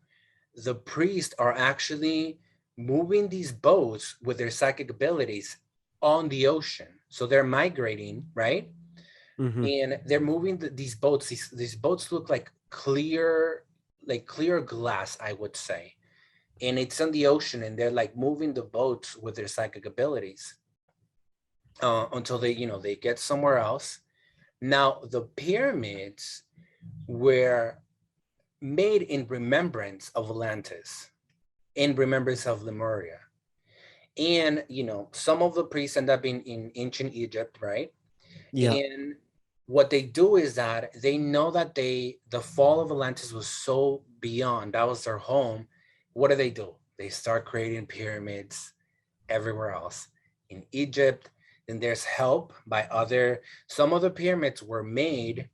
the priests are actually moving these boats with their psychic abilities on the ocean. So they're migrating, right? Hmm. And they're moving these boats. These boats look like clear glass, I would say. And it's on the ocean, and they're like moving the boats with their psychic abilities until they get somewhere else. Now, the pyramids were made in remembrance of Atlantis, in remembrance of Lemuria. And, some of the priests end up in ancient Egypt, right? Yeah. And what they do is that they know that the fall of Atlantis was so beyond, that was their home. What do? They start creating pyramids everywhere else. In Egypt, then there's help by some of the pyramids were made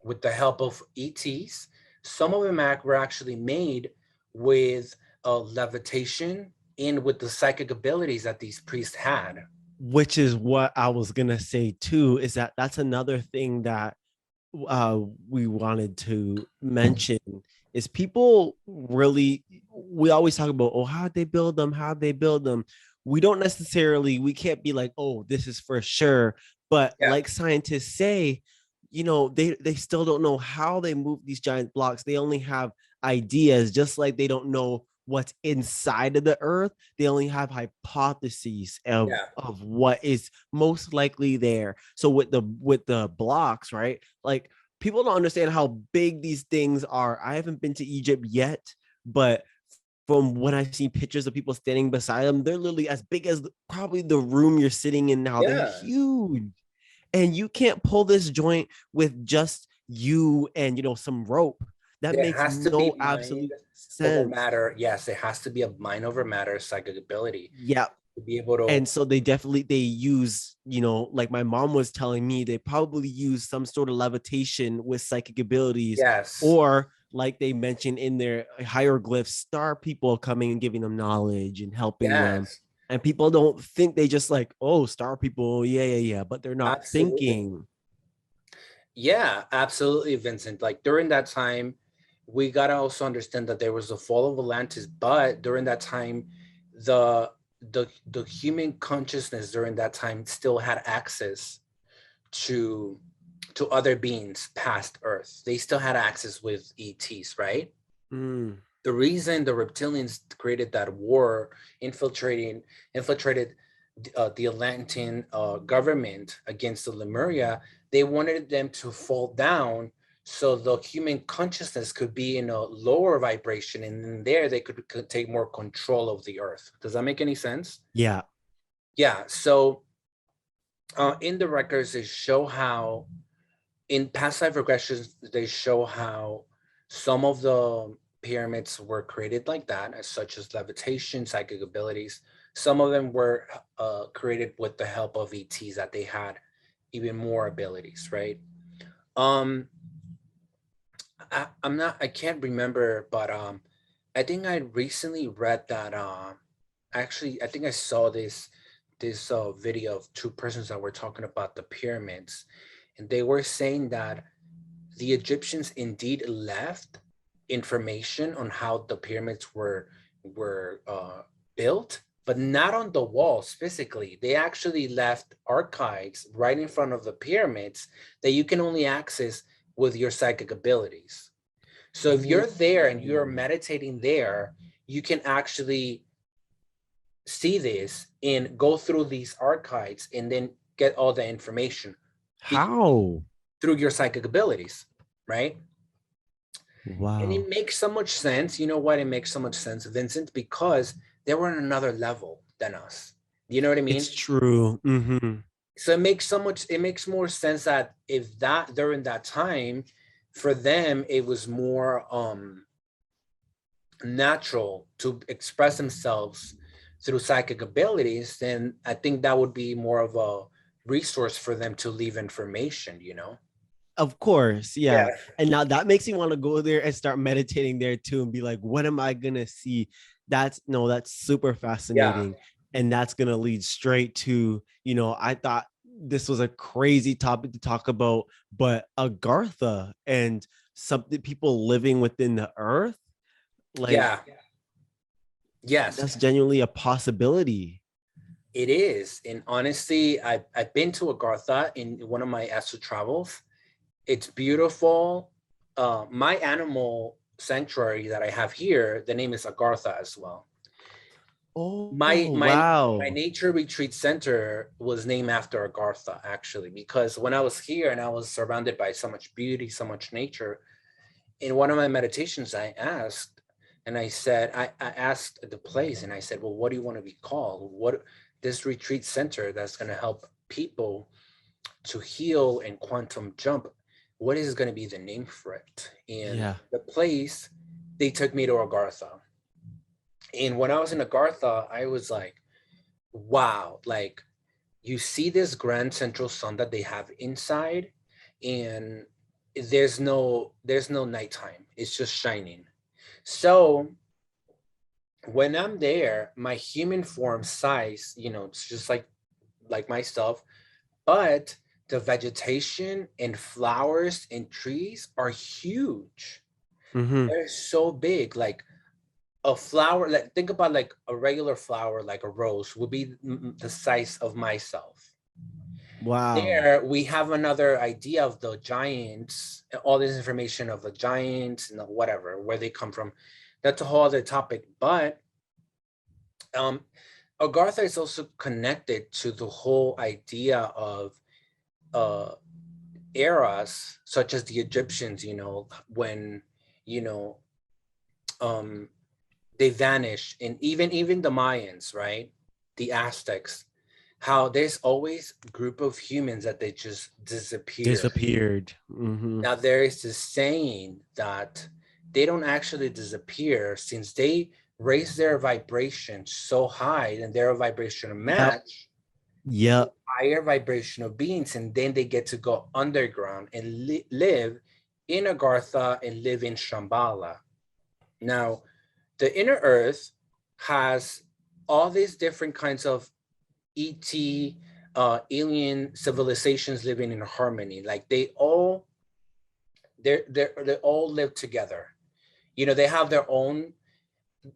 with the help of ETs. Some of them were actually made with levitation and with the psychic abilities that these priests had. Which is what I was gonna say too, is that that's another thing that uh we wanted to mention is people really, we always talk about, oh, how'd they build them, how'd they build them. We don't necessarily, we can't be like, oh, this is for sure, but Yeah, like scientists say, they still don't know how they move these giant blocks. They only have ideas, just like they don't know what's inside of the earth. They only have hypotheses of yeah, what is most likely there. So with the blocks, right? Like, people don't understand how big these things are. I haven't been to Egypt yet, but from when I've seen pictures of people standing beside them, they're literally as big as probably the room you're sitting in now. They're yeah. huge. And you can't pull this joint with just you and some rope. That There makes has to be no mind absolute over sense. matter. Yes, it has to be a mind over matter psychic ability Yeah. to be able to. And so they use, like my mom was telling me, they probably use some sort of levitation with psychic abilities, Yes, or like they mentioned in their hieroglyphs, star people coming and giving them knowledge and helping them. yes, And people don't think, they just like, oh, star people, yeah, yeah, yeah, but they're not absolutely. thinking. Yeah, absolutely, Vincent. Like during that time, we gotta also understand that there was the fall of Atlantis, but during that time, the the human consciousness during that time still had access to other beings past Earth. They still had access with ETs, right? Mm, The reason the reptilians created that war, infiltrated the Atlantean government against the Lemuria, they wanted them to fall down so the human consciousness could be in a lower vibration, and in there they could take more control of the earth. Does that make any sense? yeah. Yeah. So in the records, they show how, in past life regressions, they show how some of the pyramids were created like that, as such as levitation, psychic abilities. Some of them were created with the help of ETs, that they had even more abilities, right? Um, I can't remember, but I think I recently read that. Actually, I think I saw this video of two persons that were talking about the pyramids, and they were saying that the Egyptians indeed left information on how the pyramids were built, but not on the walls physically. They actually left archives right in front of the pyramids that you can only access with your psychic abilities. So if you're there and you're meditating there, you can actually see this and go through these archives and then get all the information How? through your psychic abilities, right? And it Wow. makes so much sense. You know what? It makes so much sense, Vincent, because they were on another level than us. You know what I mean? It's true. So it makes more sense that if that during that time, for them, it was more natural to express themselves through psychic abilities, then I think that would be more of a resource for them to leave information, you know? Of course, Yeah. yeah. And now that makes me want to go there and start meditating there too and be like, what am I gonna see? That's no, that's super Yeah. fascinating. And that's gonna lead straight to, I thought this was a crazy topic to talk about, but Agartha and something people living within the earth, like Yeah. Yes, that's genuinely a possibility. it is. And honestly, I've been to Agartha in one of my astral travels. It's beautiful. My animal sanctuary that I have here, the name is Agartha as well. My Oh, my my wow. nature retreat center was named after Agartha, actually, because when I was here and I was surrounded by so much beauty, so much nature, in one of my meditations, I asked, and I said, I asked the place, and I said, well, what do you want to be called? What this retreat center that's going to help people to heal and quantum jump, what is going to be the name for it? And Yeah. the place, they took me to Agartha. And when I was in Agartha, I was like, wow, like you see this grand central sun that they have inside, and there's no nighttime. It's just shining. So when I'm there, my human form size, it's just like myself, but the vegetation and flowers and trees are huge. Mm-hmm. They're so big, like a flower, like think about like a regular flower, like a rose would be the size of myself. Wow. There we have another idea of the giants, all this information of the giants and whatever, where they come from. That's a whole other topic. But um Agartha is also connected to the whole idea of uh eras such as the Egyptians, when you know um they vanished, and even the Mayans, right? The Aztecs, how there's always a group of humans that they just disappear. Disappeared. Mm-hmm. Now there is this saying that they don't actually disappear since they raise their vibration so high and their vibrational Yep. match Yep. higher vibrational beings, and then they get to go underground and live in Agartha and live in Shambhala. Now, the inner earth has all these different kinds of ET alien civilizations living in harmony. Like they all live together. They have their own.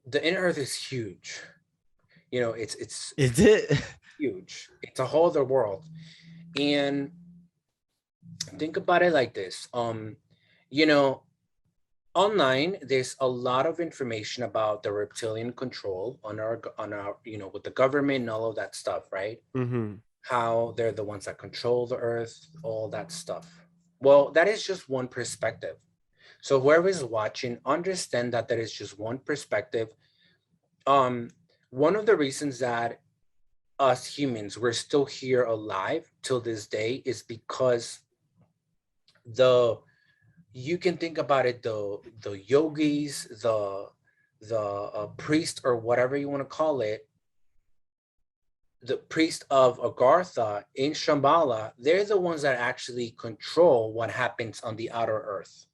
The inner earth is huge. It's Is it? huge. It's a whole other world. And think about it like this. You know, online there's a lot of information about the reptilian control on our with the government and all of that stuff, right? Mm-hmm. How they're the ones that control the earth, all that stuff. Well, that is just one perspective. So whoever is watching, understand that that is just one perspective. um One of the reasons that us humans we're still here alive till this day is because the you can think about it, the yogis, the priest, or whatever you want to call it, the priest of Agartha in Shambhala, they're the ones that actually control what happens on the outer earth.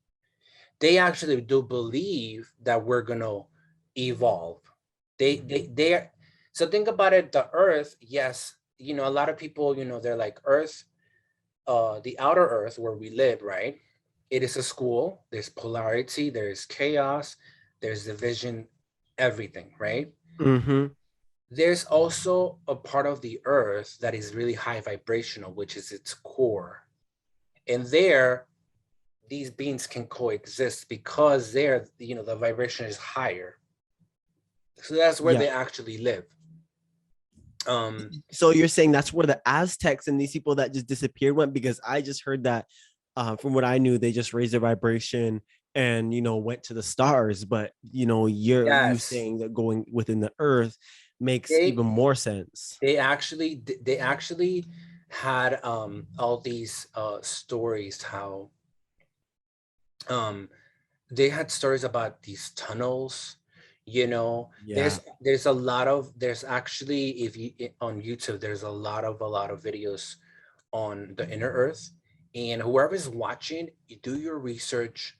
They actually do believe that we're gonna evolve. They're so think about it, the earth, yes, a lot of people, they're like earth, the outer earth where we live, right? It is a school. There's polarity, there's chaos, there's division, everything, right? Mm-hmm. There's also a part of the earth that is really high vibrational, which is its core. And there, these beings can coexist because there, the vibration is higher. So that's where Yeah. they actually live. So you're saying that's where the Aztecs and these people that just disappeared went? Because I just heard that from what I knew, they just raised their vibration and went to the stars. But you Yes, saying that going within the earth makes they even more sense. they actually had all these stories how um they had stories about these tunnels. Yeah. There's actually, if you on YouTube, there's a lot of videos on the inner earth. And whoever's watching, you do your research,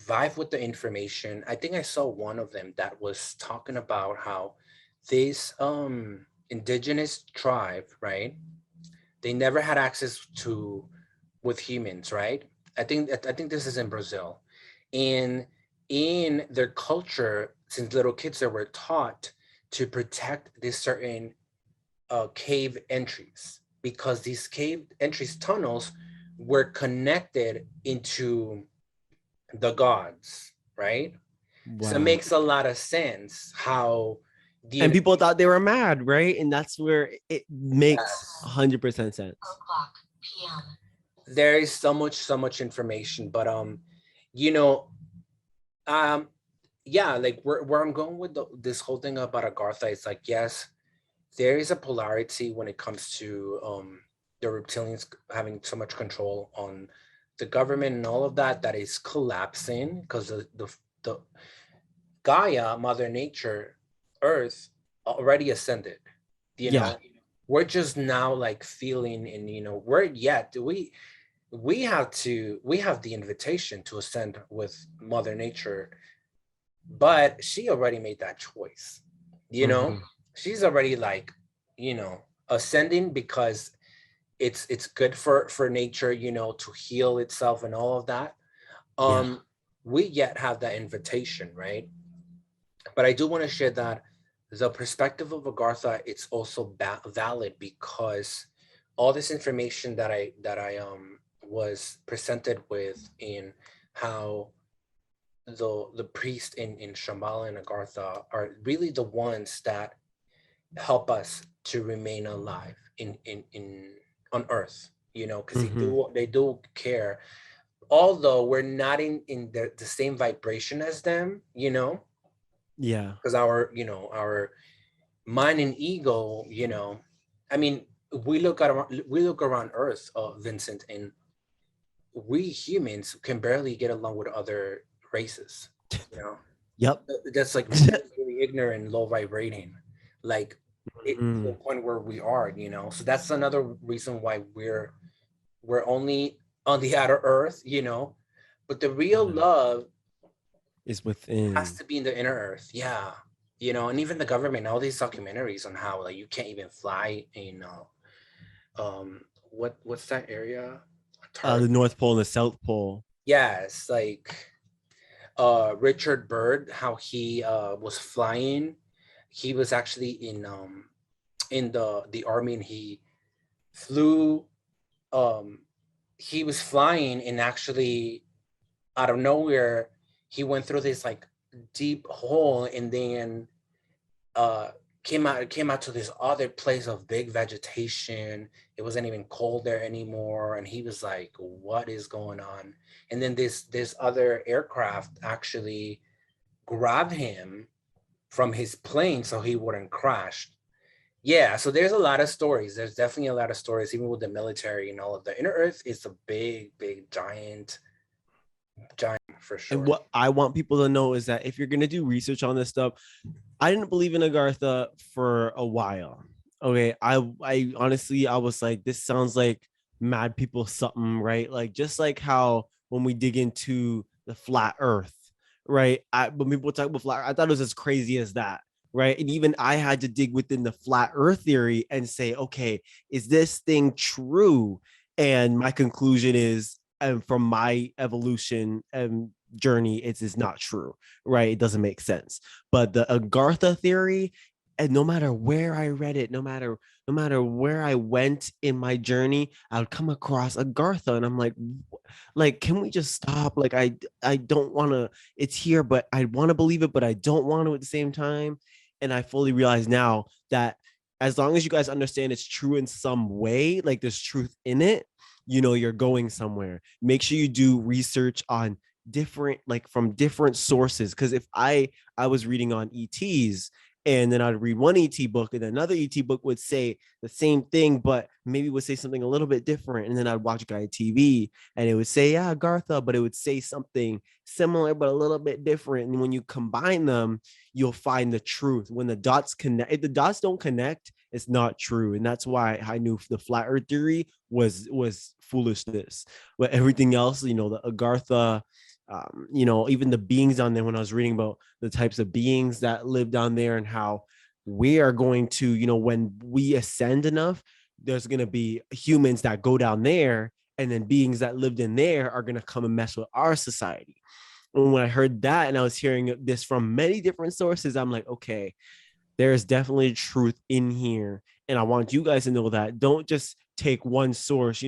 vibe with the information. I think I saw one of them that was talking about how this indigenous tribe, right, they never had access to with humans, right? I think this is in Brazil. And in their culture, since little kids, they were taught to protect these certain cave entries, because these cave entries, tunnels, were connected into the gods, right? So it Wow. makes a lot of sense how And the people thought they were mad, right? And that's where it makes yes, 100% sense. there is so much information, but you know, um, yeah, like where I'm going with this whole thing about Agartha, it's like, yes, there is a polarity when it comes to the reptilians having so much control on the government and all of that, that is collapsing because the Gaia, Mother Nature, Earth already ascended. You Yeah. know, we're just now like feeling, and we're yet we have the invitation to ascend with Mother Nature, but she already made that choice. You know, Mhm. she's already like, ascending because it's good for nature, to heal itself and all of that. Yeah. Um, we yet have that invitation, right? But I do want to share that the perspective of Agartha, it's also valid because all this information that I was presented with, in how the priest in Shambhala and Agartha are really the ones that help us to remain alive in on Earth, because they Mhm. do they do care, although we're not in the same vibration as them, Yeah. because our mind and ego, I mean, we look around Earth, Vincent, and we humans can barely get along with other races. You know, Yep. that's like really, really ignorant and low vibrating, like it to the Mhm. point where we are. So that's another reason why we're only on the outer Earth. But the real Yeah. love Is has within. to be in the inner Earth. Yeah. And even the government, all these documentaries on how like you can't even fly in what's that area? The Target. North Pole and the South Pole. Yes, like Richard Byrd, how he was flying. He was actually in the army, and flew um he was flying, and actually out of nowhere he went through this like deep hole, and then uh came out to this other place of big vegetation. It wasn't even cold there anymore, and he was like, what is going on? And then this other aircraft actually grabbed him from his plane so he wouldn't crash. Yeah, so there's a lot of stories. There's definitely a lot of stories, even with the military and all of the inner earth is a big, big, giant for And sure. what I want people to know is that if you're gonna do research on this stuff, I didn't believe in Agartha for a while. Okay, I honestly I was like, this sounds like mad people something, right? Like just like how when we dig into the flat Earth, right? When people talk about flat, I thought it was as crazy as that, right? And even I had to dig within the flat Earth theory and say, okay, is this thing true? And my conclusion is and from my evolution and journey, it is not true, right? It doesn't make sense. But the Agartha theory, and no matter where I read it, no matter where I went in my journey, I would come across Agartha, and I'm like, can we just stop? Like, I don't want to. It's here, but I want to believe it, but I don't want to at the same time. And I fully realize now that as long as you guys understand it's true in some way, like there's truth in it, you're going somewhere. Make sure you do research on different, like from different sources. Because if I was reading on ETs, and then I'd read one ET book, and another ET book would say the same thing, but maybe would say something a little bit different. And then I'd watch Guy TV, and it would say, yeah, Gartha, but it would say something similar, but a little bit different. And when you combine them, you'll find the truth. When the dots connect, if the dots don't connect, it's not true. And that's why I knew the flat earth theory was foolishness. But everything else, the Agartha, even the beings on there, when I was reading about the types of beings that live down there and how we are going to, when we ascend enough, there's going to be humans that go down there, and then beings that lived in there are going to come and mess with our society. And when I heard that, and I was hearing this from many different sources, I'm like, okay, there is definitely truth in here. And I want you guys to know that. Don't just take one source,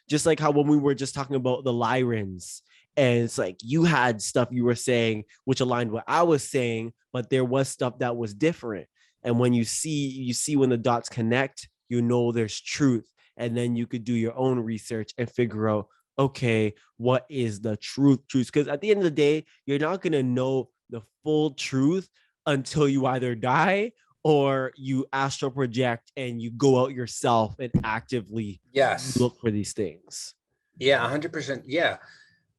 just like how when we were just talking about the Lyrans, and it's like you had stuff you were saying which aligned what I was saying, but there was stuff that was different. And when you see when the dots connect, there's truth. And then you could do your own research and figure out, okay, what is the truth? Because at the end of the day, you're not going to know the full truth until you either die or you astral project and you go out yourself and actively Yes. look for these things. Yeah, 100%. Yeah,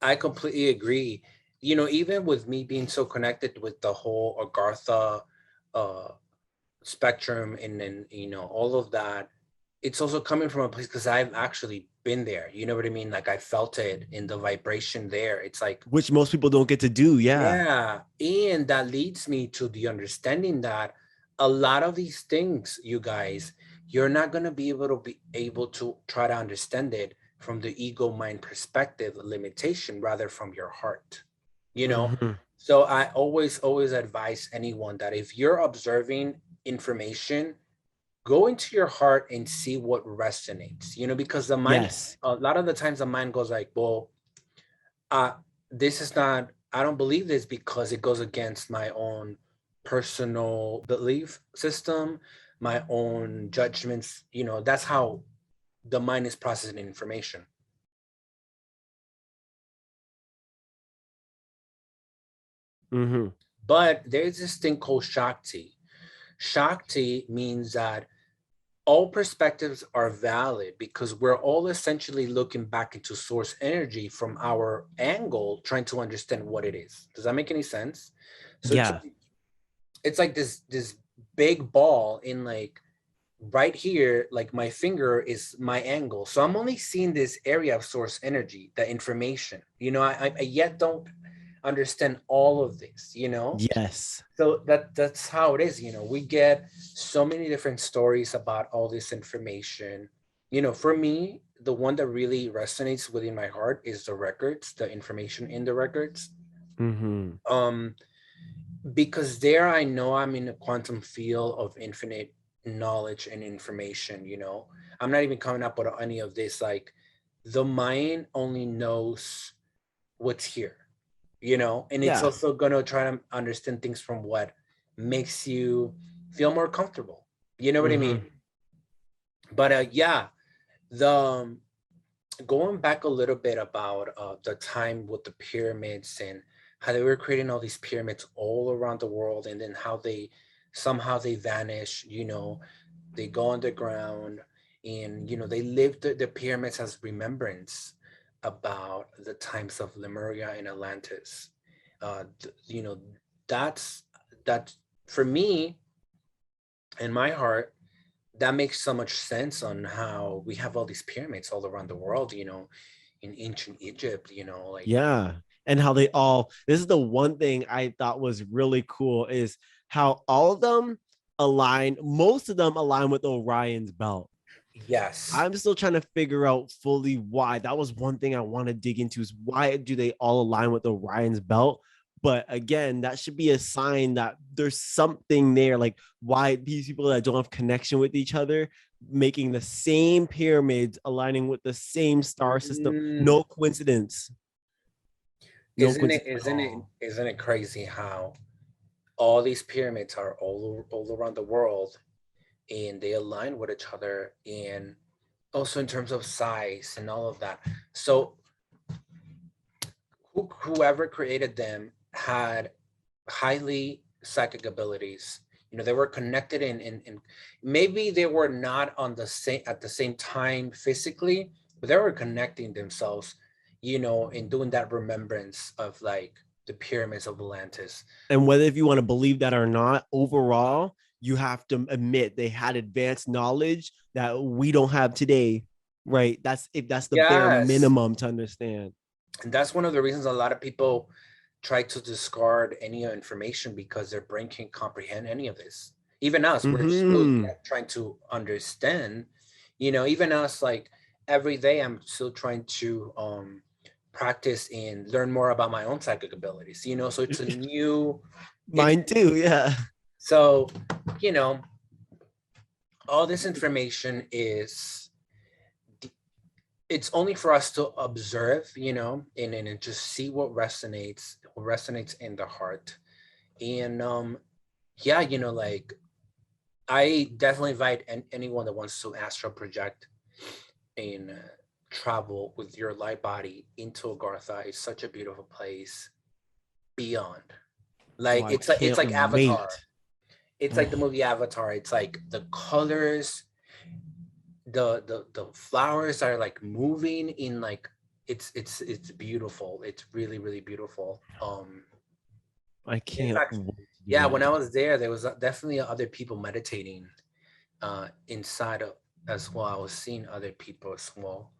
I completely agree. Even with me being so connected with the whole Agartha uh, spectrum, and then, all of that, it's also coming from a place because I've actually been there. You know what I mean? Like I felt it in the vibration there. It's like, Which most people don't get to do. Yeah. yeah. And that leads me to the understanding that a lot of these things, you guys, you're not going to be able to try to understand it from the ego mind perspective limitation, rather from your heart, you know? Mm-hmm. So I always advise anyone that if you're observing information, go into your heart and see what resonates, because the mind, Yes. a lot of the times the mind goes like, well, uh this is not, I don't believe this because it goes against my own personal belief system, my own judgments. That's how the mind is processing information. Mm-hmm. But there's this thing called Shakti. Shakti means that all perspectives are valid because we're all essentially looking back into source energy from our angle, trying to understand what it is. Does that make any sense? So Yeah. it's like this big ball in, like, right here, like my finger is my angle, so I'm only seeing this area of source energy, the information. I yet don't understand all of this. Yes. So that's how it is. We get so many different stories about all this information. For me, the one that really resonates within my heart is the records, the information in the records. Mm-hmm. um because there I know I'm in a quantum field of infinite knowledge and information. I'm not even coming up with any of this. Like, the mind only knows what's here, and it's Yeah. also gonna try to understand things from what makes you feel more comfortable. You know what I Mm-hmm. mean? But yeah, the going back a little bit about the time with the pyramids and how they were creating all these pyramids all around the world, and then how they somehow they vanish. They go underground, and they live the pyramids as remembrance about the times of Lemuria and Atlantis. That's that for me, in my heart, that makes so much sense on how we have all these pyramids all around the world, in ancient Egypt, like, Yeah. And how this is the one thing I thought was really cool is how all of them most of them align with Orion's belt. Yes. I'm still trying to figure out fully why. That was one thing I want to dig into, is why do they all align with Orion's belt? But again, that should be a sign that there's something there. Like, why these people that don't have connection with each other making the same pyramids, aligning with the same star system. Mm, No coincidence. No coincidence at all. isn't it crazy how all these pyramids are all around the world, and they align with each other, and also in terms of size and all of that. So whoever created them had highly psychic abilities. You know, they were connected in maybe they were not on the same at the same time physically, but they were connecting themselves, you know, in doing that remembrance of like the pyramids of Atlantis. And whether if you want to believe that or not, overall, you have to admit they had advanced knowledge that we don't have today. Right. That's the bare Yes. minimum to understand. And that's one of the reasons a lot of people try to discard any information, because their brain can't comprehend any of this. Even us, we're still Mm-hmm. yet trying to understand, you know, even us, like every day I'm still trying to practice and learn more about my own psychic abilities, you know, so it's a new, it's Mine too. Yeah. so, you know, all this information is, it's only for us to observe, you know, and just see what resonates in the heart. And yeah, you know, like I definitely invite anyone that wants to astral project and travel with your light body into Agartha. It's such a beautiful place beyond. Oh, Like I it's can't like Avatar. wait. It's like the Oh, movie Avatar. It's like the colors, the flowers are like moving in like, it's beautiful. It's really really beautiful. I In can't fact, wait to do yeah, when that. I was there was definitely other people meditating inside of as well. I was seeing other people as well.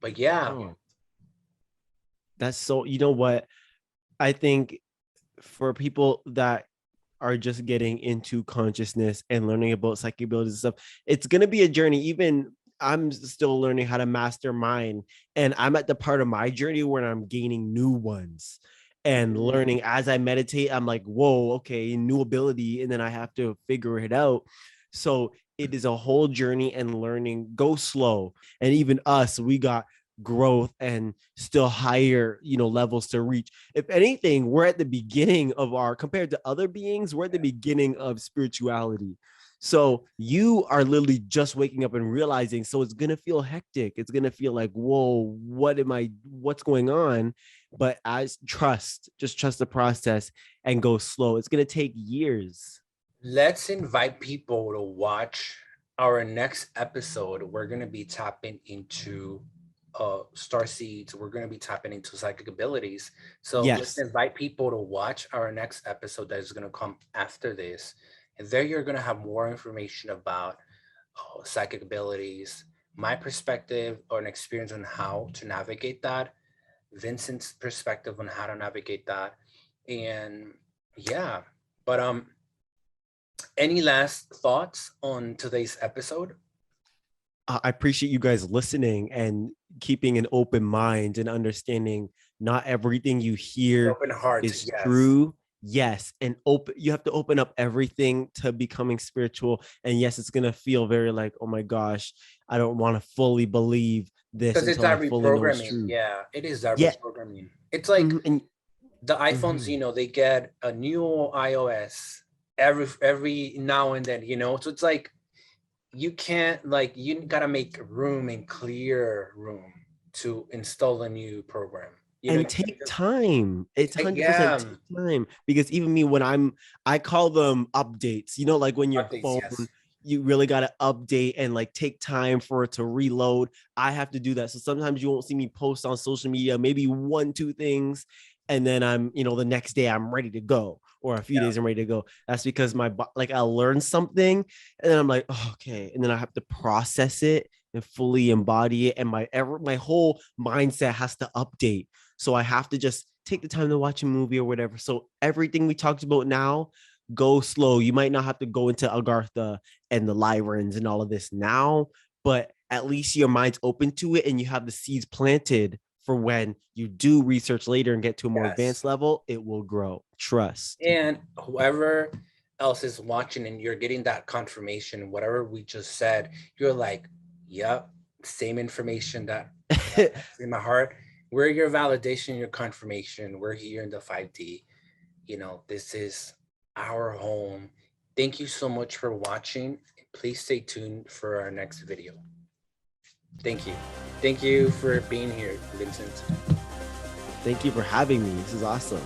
But yeah, Oh, that's so, you know what? I think for people that are just getting into consciousness and learning about psychic abilities and stuff, it's going to be a journey. Even I'm still learning how to master mine. And I'm at the part of my journey where I'm gaining new ones and mm, learning as I meditate. I'm like, whoa, okay, new ability. And then I have to figure it out. So it is a whole journey and learning. Go slow. And even us, we got growth and still higher, levels to reach. If anything, we're at the beginning of our, compared to other beings, we're at the beginning of spirituality. So you are literally just waking up and realizing. So it's gonna feel hectic. It's gonna feel like, whoa, what's going on? But just trust the process and go slow. It's gonna take years. let's invite people to watch our next episode. We're gonna be tapping into star seeds. We're gonna be tapping into psychic abilities. So let's Yes. invite people to watch our next episode that is gonna come after this. And there you're gonna have more information about psychic abilities, my perspective or an experience on how to navigate that, Vincent's perspective on how to navigate that. And yeah, but any last thoughts on today's episode? I appreciate you guys listening and keeping an open mind and understanding not everything you An hear open heart, is yes. true. Yes, and open, you have to open up everything to becoming spiritual. And yes, it's going to feel very like, oh my gosh, I don't want to fully believe this Because it's until I that fully know it's reprogramming. true. Yeah, it is that Yeah. reprogramming. It's like And the iPhones, mhm. you know, they get a new iOS every now and then, you know. So it's like you can't, like, you gotta make room and clear room to install a new program. You know, And you can't take just time. It's 100% yeah, take time, because even me, when I call them updates, like when your updates, phone, yes. you really got to update and like take time for it to reload. I have to do that. So sometimes you won't see me post on social media, maybe one, two things. And then the next day I'm ready to go, or a few Yeah. days I'm ready to go. That's because like I'll learn something and then I'm like, oh, okay. And then I have to process it and fully embody it. And my whole mindset has to update. So I have to just take the time to watch a movie or whatever. So everything we talked about now, go slow. You might not have to go into Agartha and the Lyrans and all of this now. but at least your mind's open to it and you have the seeds planted for when you do research later and get to a more Yes. advanced level, it will grow. Trust. And whoever else is watching and you're getting that confirmation, whatever we just said, you're like, yep, same information that in my heart. We're your validation, your confirmation. We're here in the 5D. You know, this is our home. Thank you so much for watching. Please stay tuned for our next video. Thank you. Thank you for being here, Vincent. Thank you for having me. This is awesome.